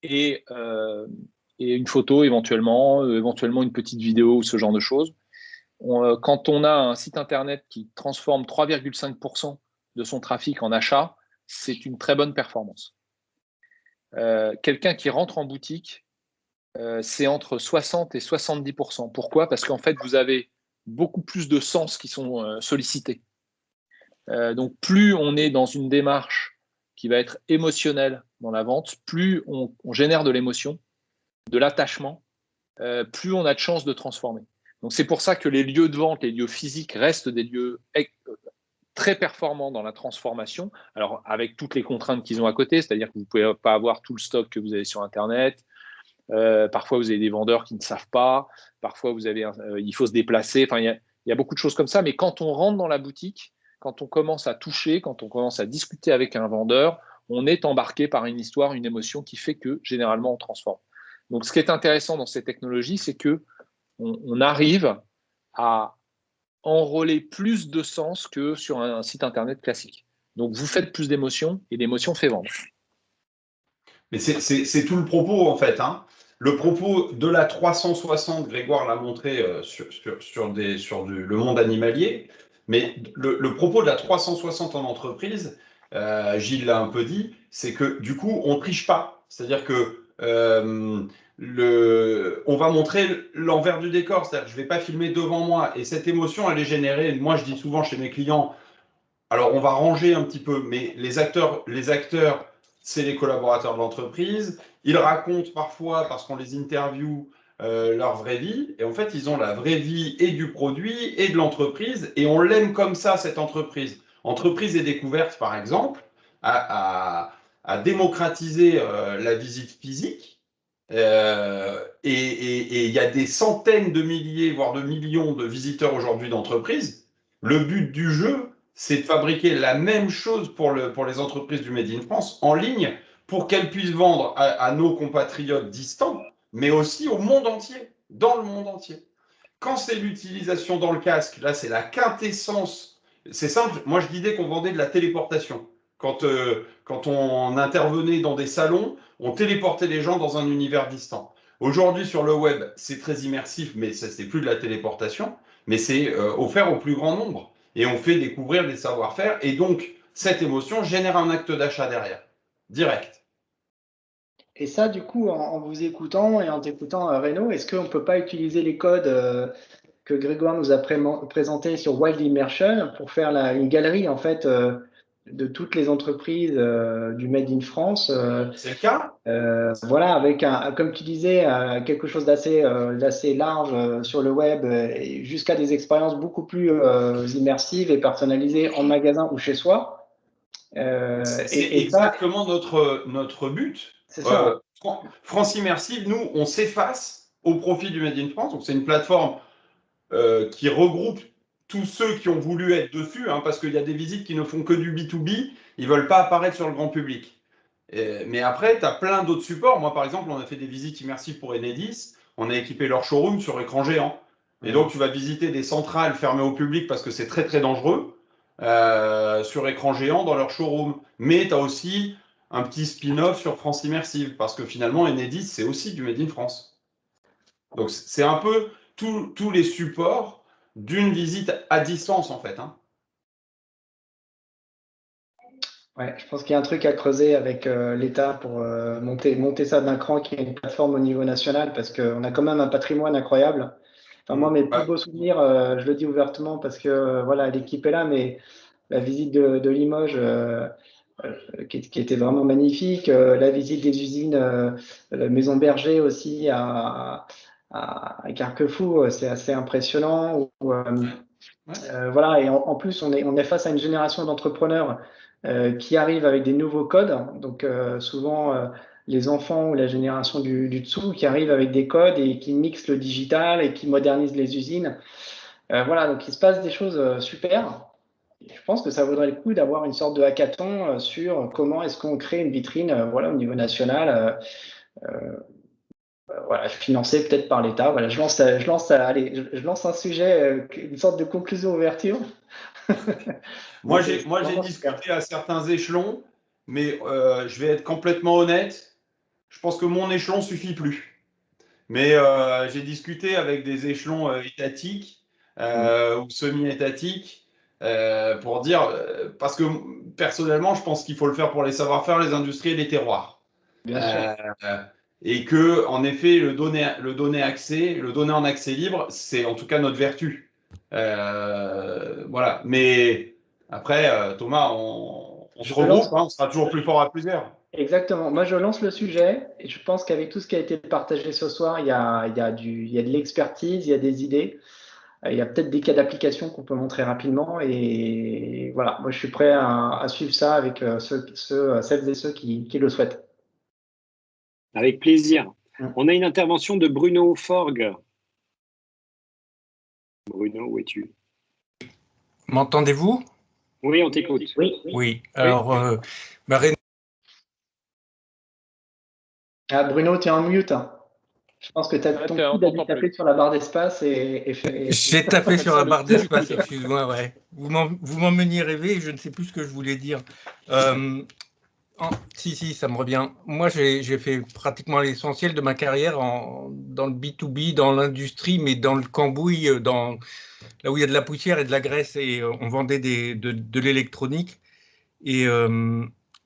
et une photo éventuellement une petite vidéo ou ce genre de choses. Quand on a un site internet qui transforme 3,5% de son trafic en achat, c'est une très bonne performance. quelqu'un qui rentre en boutique, c'est entre 60 et 70%. Pourquoi? Parce qu'en fait, vous avez beaucoup plus de sens qui sont sollicités. Donc, plus on est dans une démarche qui va être émotionnelle dans la vente, plus on génère de l'émotion, de l'attachement, plus on a de chances de transformer. Donc, c'est pour ça que les lieux de vente, les lieux physiques restent des lieux très performants dans la transformation, alors avec toutes les contraintes qu'ils ont à côté, c'est-à-dire que vous ne pouvez pas avoir tout le stock que vous avez sur Internet. Parfois, vous avez des vendeurs qui ne savent pas. Parfois, il faut se déplacer. Enfin, il y a beaucoup de choses comme ça. Mais quand on rentre dans la boutique, quand on commence à toucher, quand on commence à discuter avec un vendeur, on est embarqué par une histoire, une émotion qui fait que, généralement, on transforme. Donc, ce qui est intéressant dans ces technologies, c'est qu'on arrive à enrôler plus de sens que sur un site Internet classique. Donc, vous faites plus d'émotions et l'émotion fait vendre. Mais c'est tout le propos, en fait. Hein. Le propos de la 360, Grégoire l'a montré sur le monde animalier, mais le propos de la 360 en entreprise, Gilles l'a un peu dit, c'est que du coup, on ne triche pas. C'est-à-dire que on va montrer l'envers du décor, c'est-à-dire que je ne vais pas filmer devant moi, et cette émotion, elle est générée, moi je dis souvent chez mes clients, alors on va ranger un petit peu, mais les acteurs, c'est les collaborateurs de l'entreprise. Ils racontent parfois, parce qu'on les interviewe, leur vraie vie. Et en fait, ils ont la vraie vie et du produit et de l'entreprise. Et on l'aime comme ça, cette entreprise. Entreprise et découverte, par exemple, à démocratiser la visite physique. Et il y a des centaines de milliers, voire de millions de visiteurs aujourd'hui d'entreprises. Le but du jeu, c'est de fabriquer la même chose pour les entreprises du Made in France en ligne pour qu'elles puissent vendre à nos compatriotes distants, mais aussi au monde entier, dans le monde entier. Quand c'est l'utilisation dans le casque, là, c'est la quintessence. C'est simple, moi je disais qu'on vendait de la téléportation. Quand on intervenait dans des salons, on téléportait les gens dans un univers distant. Aujourd'hui, sur le web, c'est très immersif, mais ça, c'est plus de la téléportation, mais c'est offert au plus grand nombre. Et on fait découvrir des savoir-faire. Et donc, cette émotion génère un acte d'achat derrière, direct. Et ça, du coup, en vous écoutant et en t'écoutant, Renaud, est-ce qu'on ne peut pas utiliser les codes que Grégoire nous a présentés sur Wild Immersion pour faire une galerie, en fait, de toutes les entreprises du Made in France C'est le cas. Voilà, avec, comme tu disais, quelque chose d'assez large sur le web jusqu'à des expériences beaucoup plus immersives et personnalisées en magasin ou chez soi. C'est exactement notre but. C'est ça. France Immersive, nous, on s'efface au profit du Made in France. Donc, c'est une plateforme qui regroupe tous ceux qui ont voulu être dessus, hein, parce qu'il y a des visites qui ne font que du B2B, ils ne veulent pas apparaître sur le grand public. Mais après, tu as plein d'autres supports. Moi, par exemple, on a fait des visites immersives pour Enedis, on a équipé leur showroom sur écran géant. Et donc, tu vas visiter des centrales fermées au public parce que c'est très, très dangereux, sur écran géant dans leur showroom. Mais tu as aussi un petit spin-off sur France Immersive, parce que finalement, Enedis, c'est aussi du Made in France. Donc, c'est un peu tous les supports d'une visite à distance, en fait. Hein. Ouais, je pense qu'il y a un truc à creuser avec l'État pour monter ça d'un cran, qui est une plateforme au niveau national, parce qu'on a quand même un patrimoine incroyable. Enfin, moi, mes plus beaux souvenirs, je le dis ouvertement parce que voilà, l'équipe est là, mais la visite de Limoges, qui était vraiment magnifique, la visite des usines Maison Berger aussi à Carquefou, c'est assez impressionnant. Voilà, et en plus, on est face à une génération d'entrepreneurs qui arrivent avec des nouveaux codes. Donc, souvent, les enfants ou la génération du dessous qui arrivent avec des codes et qui mixent le digital et qui modernisent les usines. Voilà, donc il se passe des choses super. Je pense que ça vaudrait le coup d'avoir une sorte de hackathon sur comment est-ce qu'on crée une vitrine voilà, au niveau national, voilà, financée peut-être par l'État. Voilà, je lance un sujet, une sorte de conclusion ouverture. Moi, j'ai discuté à certains échelons, mais je vais être complètement honnête, je pense que mon échelon ne suffit plus. Mais j'ai discuté avec des échelons étatiques ou semi-étatiques pour dire, parce que personnellement, je pense qu'il faut le faire pour les savoir-faire, les industries et les terroirs. Bien sûr. Et que, en effet, le donner en accès libre, c'est en tout cas notre vertu. Voilà. Mais après, Thomas, on se Je regroupe, lance. hein, on sera toujours plus fort à plusieurs. Exactement. Moi, je lance le sujet et je pense qu'avec tout ce qui a été partagé ce soir, il y a de l'expertise, il y a des idées, il y a peut-être des cas d'application qu'on peut montrer rapidement. Et voilà, moi, je suis prêt à suivre ça avec celles et ceux qui le souhaitent. Avec plaisir. Mm. On a une intervention de Bruno Forgue. Bruno, où es-tu? M'entendez-vous? Oui, on t'écoute. Oui. Alors, Bruno, tu es en mute. Hein. Je pense que ton coude a dû taper sur la barre d'espace et j'ai tapé sur la barre d'espace, excuse-moi, ouais. Vous m'emmeniez rêver et je ne sais plus ce que je voulais dire. Si, ça me revient. Moi, j'ai fait pratiquement l'essentiel de ma carrière dans le B2B, dans l'industrie, mais dans le cambouis, là où il y a de la poussière et de la graisse, et on vendait de l'électronique. Et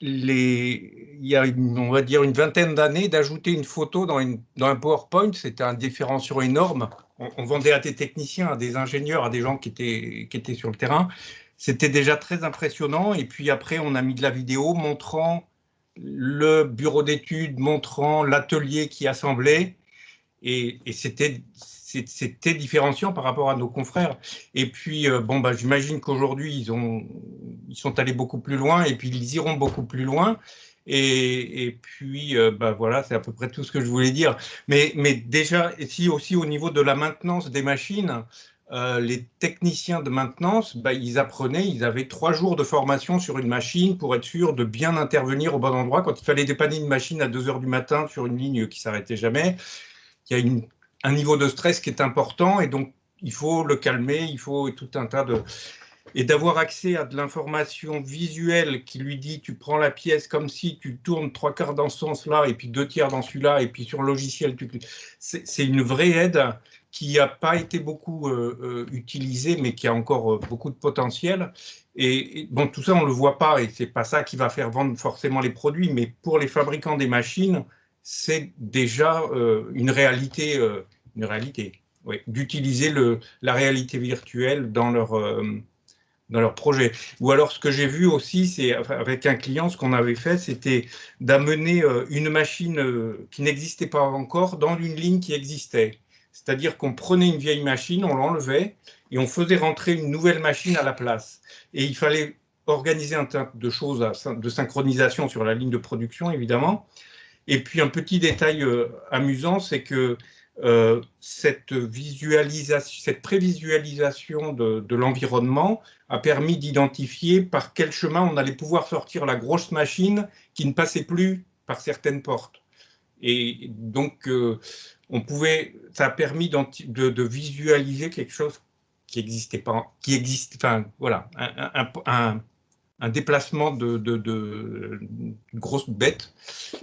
il y a, on va dire, une vingtaine d'années, d'ajouter une photo dans un PowerPoint, c'était un différenciant énorme. On vendait à des techniciens, à des ingénieurs, à des gens qui étaient sur le terrain. C'était déjà très impressionnant. Et puis après, on a mis de la vidéo montrant le bureau d'études, montrant l'atelier qui assemblait. Et c'était différenciant par rapport à nos confrères. Et puis, j'imagine qu'aujourd'hui, ils sont allés beaucoup plus loin et puis ils iront beaucoup plus loin. Et puis, voilà, c'est à peu près tout ce que je voulais dire. Mais déjà, ici aussi, au niveau de la maintenance des machines, les techniciens de maintenance, ils apprenaient, ils avaient 3 jours de formation sur une machine pour être sûr de bien intervenir au bon endroit. Quand il fallait dépanner une machine à 2 heures du matin sur une ligne qui ne s'arrêtait jamais, il y a un niveau de stress qui est important et donc il faut le calmer, il faut tout un tas de... Et d'avoir accès à de l'information visuelle qui lui dit tu prends la pièce comme si tu tournes 3/4 dans ce sens-là et puis 2/3 dans celui-là et puis sur le logiciel, c'est une vraie aide qui n'a pas été beaucoup utilisée mais qui a encore beaucoup de potentiel. Et bon, tout ça on ne le voit pas et c'est pas ça qui va faire vendre forcément les produits, mais pour les fabricants des machines, c'est déjà une réalité, oui, d'utiliser la réalité virtuelle dans leur projet. Ou alors, ce que j'ai vu aussi, c'est avec un client, ce qu'on avait fait, c'était d'amener une machine qui n'existait pas encore dans une ligne qui existait. C'est-à-dire qu'on prenait une vieille machine, on l'enlevait et on faisait rentrer une nouvelle machine à la place. Et il fallait organiser un tas de choses de synchronisation sur la ligne de production, évidemment. Et puis un petit détail amusant, c'est que cette prévisualisation de l'environnement a permis d'identifier par quel chemin on allait pouvoir sortir la grosse machine qui ne passait plus par certaines portes. Et donc, ça a permis de visualiser quelque chose qui n'existait pas, voilà, un déplacement de grosses bêtes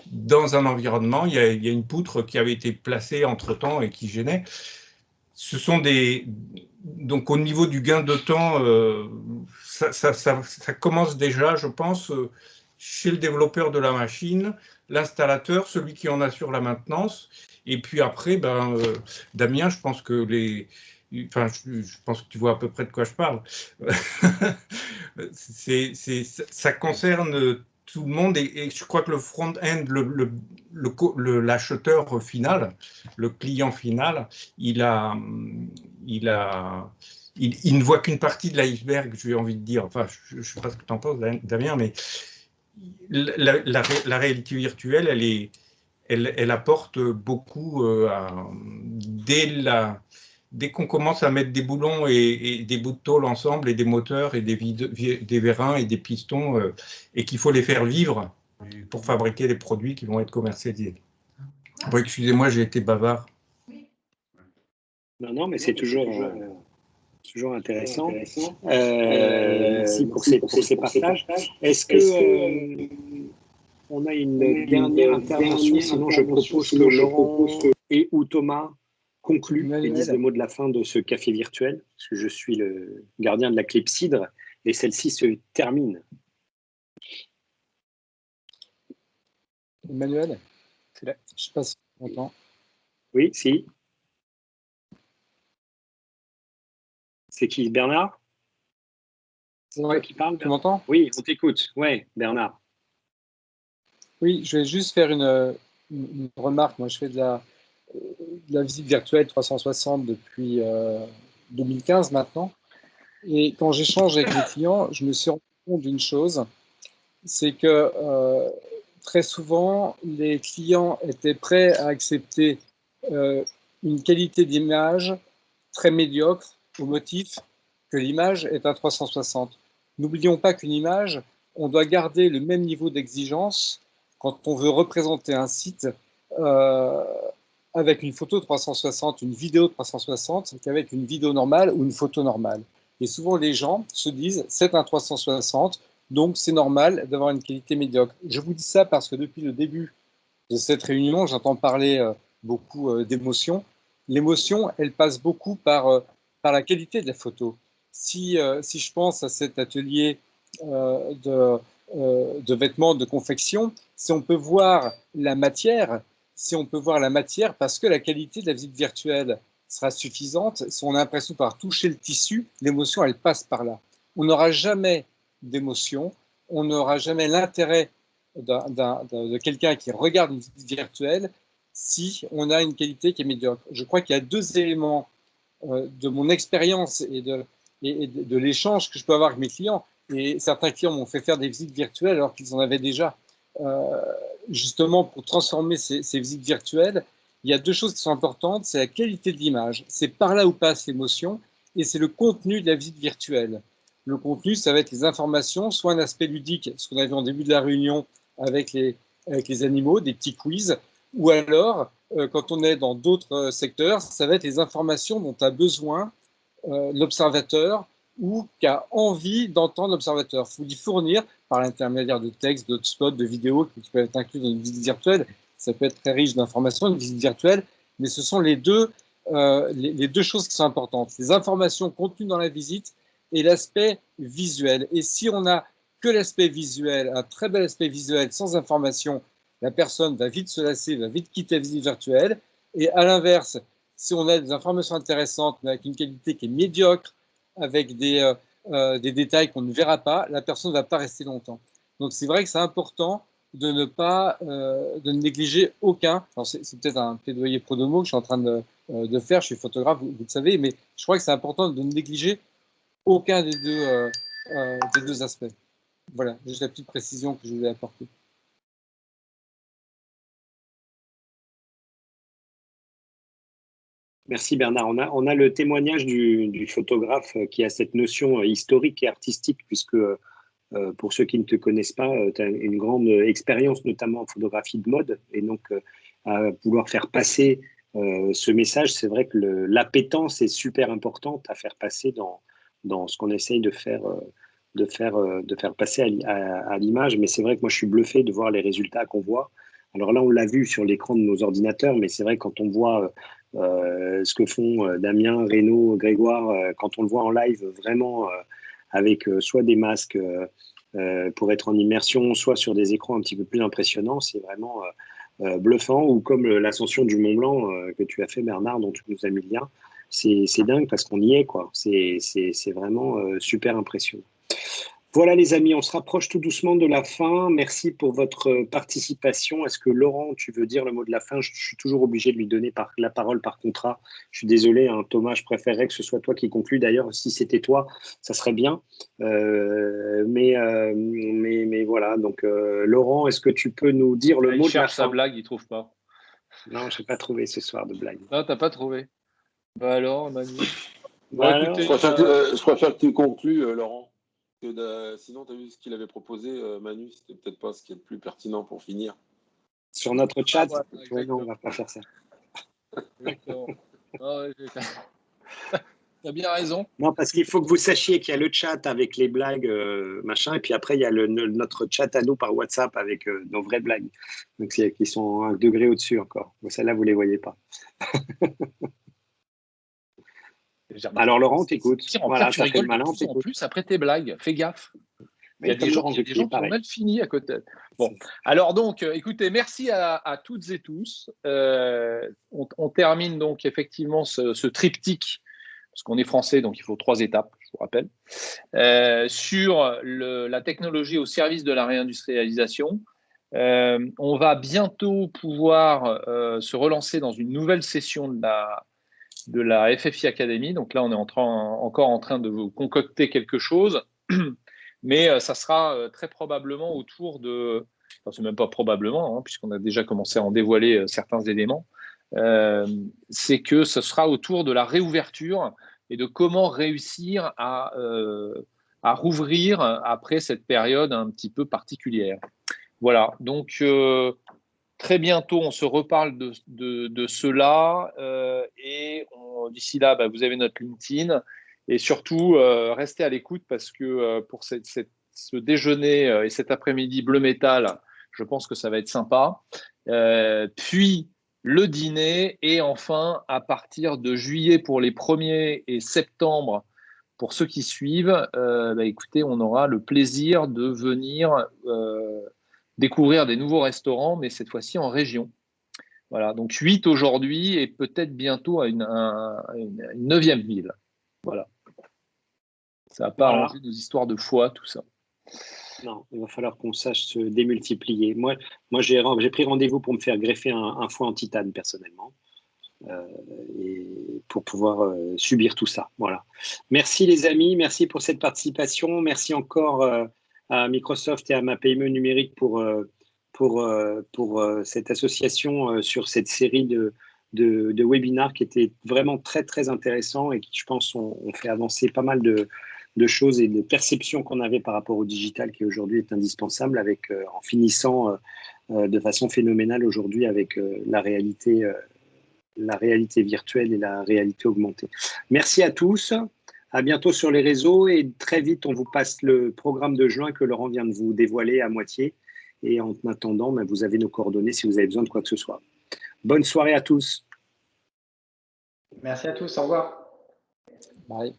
dans un environnement. Il y a une poutre qui avait été placée entre-temps et qui gênait. Ce sont donc au niveau du gain de temps, ça commence déjà, je pense, chez le développeur de la machine, l'installateur, celui qui en assure la maintenance. Et puis après, Damien, je pense que je pense que tu vois à peu près de quoi je parle. Ça concerne tout le monde et je crois que le front-end, l'acheteur final, le client final, il ne voit qu'une partie de l'iceberg, j'ai envie de dire. Enfin, je ne sais pas ce que tu en penses, Damien, mais la réalité virtuelle, elle apporte beaucoup dès qu'on commence à mettre des boulons et des bouts de tôle ensemble et des moteurs et des vérins et des pistons et qu'il faut les faire vivre pour fabriquer des produits qui vont être commercialisés. Bon, excusez-moi, j'ai été bavard. Non, mais c'est toujours intéressant. Merci pour ces partages. Est-ce que on a une dernière intervention? Sinon, je propose que Laurent et ou Thomas concluent et disent le mot de la fin de ce café virtuel, parce que je suis le gardien de la clepsydre et celle-ci se termine. Emmanuel, C'est là. je ne sais pas si tu m'entends. Oui, si. C'est qui, Bernard? C'est toi qui parle, Tu m'entends? Oui, on t'écoute. Ouais, Bernard. Oui, je vais juste faire une remarque. Moi, je fais de la visite virtuelle 360 depuis 2015 maintenant. Et quand j'échange avec mes clients, je me suis rendu compte d'une chose, c'est que très souvent, les clients étaient prêts à accepter une qualité d'image très médiocre au motif que l'image est un 360. N'oublions pas qu'une image, on doit garder le même niveau d'exigence quand on veut représenter un site euh, avec une photo 360, une vidéo 360, qu'avec une vidéo normale ou une photo normale. Et souvent, les gens se disent, c'est un 360, donc c'est normal d'avoir une qualité médiocre. Je vous dis ça parce que depuis le début de cette réunion, j'entends parler beaucoup d'émotion. L'émotion, elle passe beaucoup par la qualité de la photo. Si je pense à cet atelier de vêtements de confection, si on peut voir la matière, parce que la qualité de la visite virtuelle sera suffisante, si on a l'impression de pouvoir toucher le tissu, l'émotion, elle passe par là. On n'aura jamais d'émotion, on n'aura jamais l'intérêt de quelqu'un qui regarde une visite virtuelle si on a une qualité qui est médiocre. Je crois qu'il y a deux éléments de mon expérience et de l'échange que je peux avoir avec mes clients. Et certains clients m'ont fait faire des visites virtuelles alors qu'ils en avaient déjà. Justement, pour transformer ces visites virtuelles, il y a deux choses qui sont importantes. C'est la qualité de l'image. C'est par là où passe l'émotion et c'est le contenu de la visite virtuelle. Le contenu, ça va être les informations, soit un aspect ludique, ce qu'on a vu en début de la réunion avec les animaux, des petits quiz, ou alors, quand on est dans d'autres secteurs, ça va être les informations dont a besoin l'observateur ou qu'a envie d'entendre l'observateur. Il faut lui fournir, par l'intermédiaire de textes, de spots, de vidéos qui peuvent être inclus dans une visite virtuelle. Ça peut être très riche d'informations, une visite virtuelle, mais ce sont les deux choses qui sont importantes. Les informations contenues dans la visite et l'aspect visuel. Et si on n'a que l'aspect visuel, un très bel aspect visuel sans information, la personne va vite se lasser, va vite quitter la visite virtuelle. Et à l'inverse, si on a des informations intéressantes, mais avec une qualité qui est médiocre, avec des détails qu'on ne verra pas, la personne ne va pas rester longtemps. Donc c'est vrai que c'est important de ne négliger aucun. C'est peut-être un plaidoyer pro domo que je suis en train de faire. Je suis photographe, vous le savez, mais je crois que c'est important de ne négliger aucun des deux aspects. Voilà, juste la petite précision que je voulais apporter. Merci Bernard. On a le témoignage du photographe qui a cette notion historique et artistique, puisque pour ceux qui ne te connaissent pas, tu as une grande expérience, notamment en photographie de mode, et donc à vouloir faire passer ce message, c'est vrai que l'appétence est super importante à faire passer dans ce qu'on essaye de faire passer à l'image. Mais c'est vrai que moi, je suis bluffé de voir les résultats qu'on voit. Alors là, on l'a vu sur l'écran de nos ordinateurs, mais c'est vrai quand on voit ce que font Damien, Renaud, Grégoire, quand on le voit en live, vraiment avec soit des masques pour être en immersion, soit sur des écrans un petit peu plus impressionnants, c'est vraiment bluffant. Ou comme l'ascension du Mont Blanc que tu as fait, Bernard, dont tu nous as mis le lien. C'est dingue parce qu'on y est, quoi. C'est vraiment super impressionnant. Voilà les amis, on se rapproche tout doucement de la fin. Merci pour votre participation. Est-ce que Laurent, tu veux dire le mot de la fin? Je suis toujours obligé de lui donner la parole par contrat. Je suis désolé, hein, Thomas, je préférerais que ce soit toi qui conclue. D'ailleurs, si c'était toi, ça serait bien. Mais voilà, donc Laurent, est-ce que tu peux nous dire le mot de la fin? Il cherche sa blague, il ne trouve pas. Non, je n'ai pas trouvé ce soir de blague. Non, tu n'as pas trouvé. Bah alors, Manu. Bah bon, écoutez, je préfère que tu conclues, Laurent. Sinon, tu as vu ce qu'il avait proposé, Manu, c'était peut-être pas ce qui est le plus pertinent pour finir. Sur notre chat, ouais, non, on ne va pas faire ça. Exactement. Tu as bien raison. Non, parce qu'il faut que vous sachiez qu'il y a le chat avec les blagues, machin, et puis après, il y a notre chat à nous par WhatsApp avec nos vraies blagues, donc qui sont un degré au-dessus encore. Celles-là, vous ne les voyez pas. Alors, Laurent, t'écoutes. Voilà, tu rigoles de plus en plus après tes blagues. Fais gaffe. Il y a des gens qui ont mal fini à côté. Bon, alors donc, écoutez, merci à toutes et tous. On termine donc effectivement ce triptyque, parce qu'on est français, donc il faut 3 étapes, je vous rappelle, sur la technologie au service de la réindustrialisation. On va bientôt pouvoir se relancer dans une nouvelle session de la FFI Academy. Donc là, on est encore en train de vous concocter quelque chose. Mais ça sera très probablement autour de, enfin, c'est même pas probablement, hein, puisqu'on a déjà commencé à en dévoiler certains éléments, c'est que ce sera autour de la réouverture et de comment réussir à rouvrir après cette période un petit peu particulière. Voilà, donc très bientôt on se reparle de cela et d'ici là, vous avez notre LinkedIn. Et surtout, restez à l'écoute parce que pour ce déjeuner et cet après-midi bleu métal, je pense que ça va être sympa. Puis le dîner et enfin, à partir de juillet pour les premiers et septembre pour ceux qui suivent, écoutez, on aura le plaisir de venir découvrir des nouveaux restaurants, mais cette fois-ci en région. Voilà, donc 8 aujourd'hui et peut-être bientôt à une 9e ville. Voilà. Ça va pas arranger nos histoires de foi, tout ça. Non, il va falloir qu'on sache se démultiplier. Moi j'ai pris rendez-vous pour me faire greffer un foie en titane, personnellement, et pour pouvoir subir tout ça. Voilà. Merci les amis, merci pour cette participation. Merci encore à Microsoft et à ma PME numérique pour cette association sur cette série de webinars qui étaient vraiment très, très intéressants et qui, je pense, ont fait avancer pas mal de choses et de perceptions qu'on avait par rapport au digital qui aujourd'hui est indispensable en finissant de façon phénoménale aujourd'hui avec la réalité virtuelle et la réalité augmentée. Merci à tous. À bientôt sur les réseaux et très vite, on vous passe le programme de juin que Laurent vient de vous dévoiler à moitié. Et en attendant, vous avez nos coordonnées si vous avez besoin de quoi que ce soit. Bonne soirée à tous. Merci à tous. Au revoir. Bye.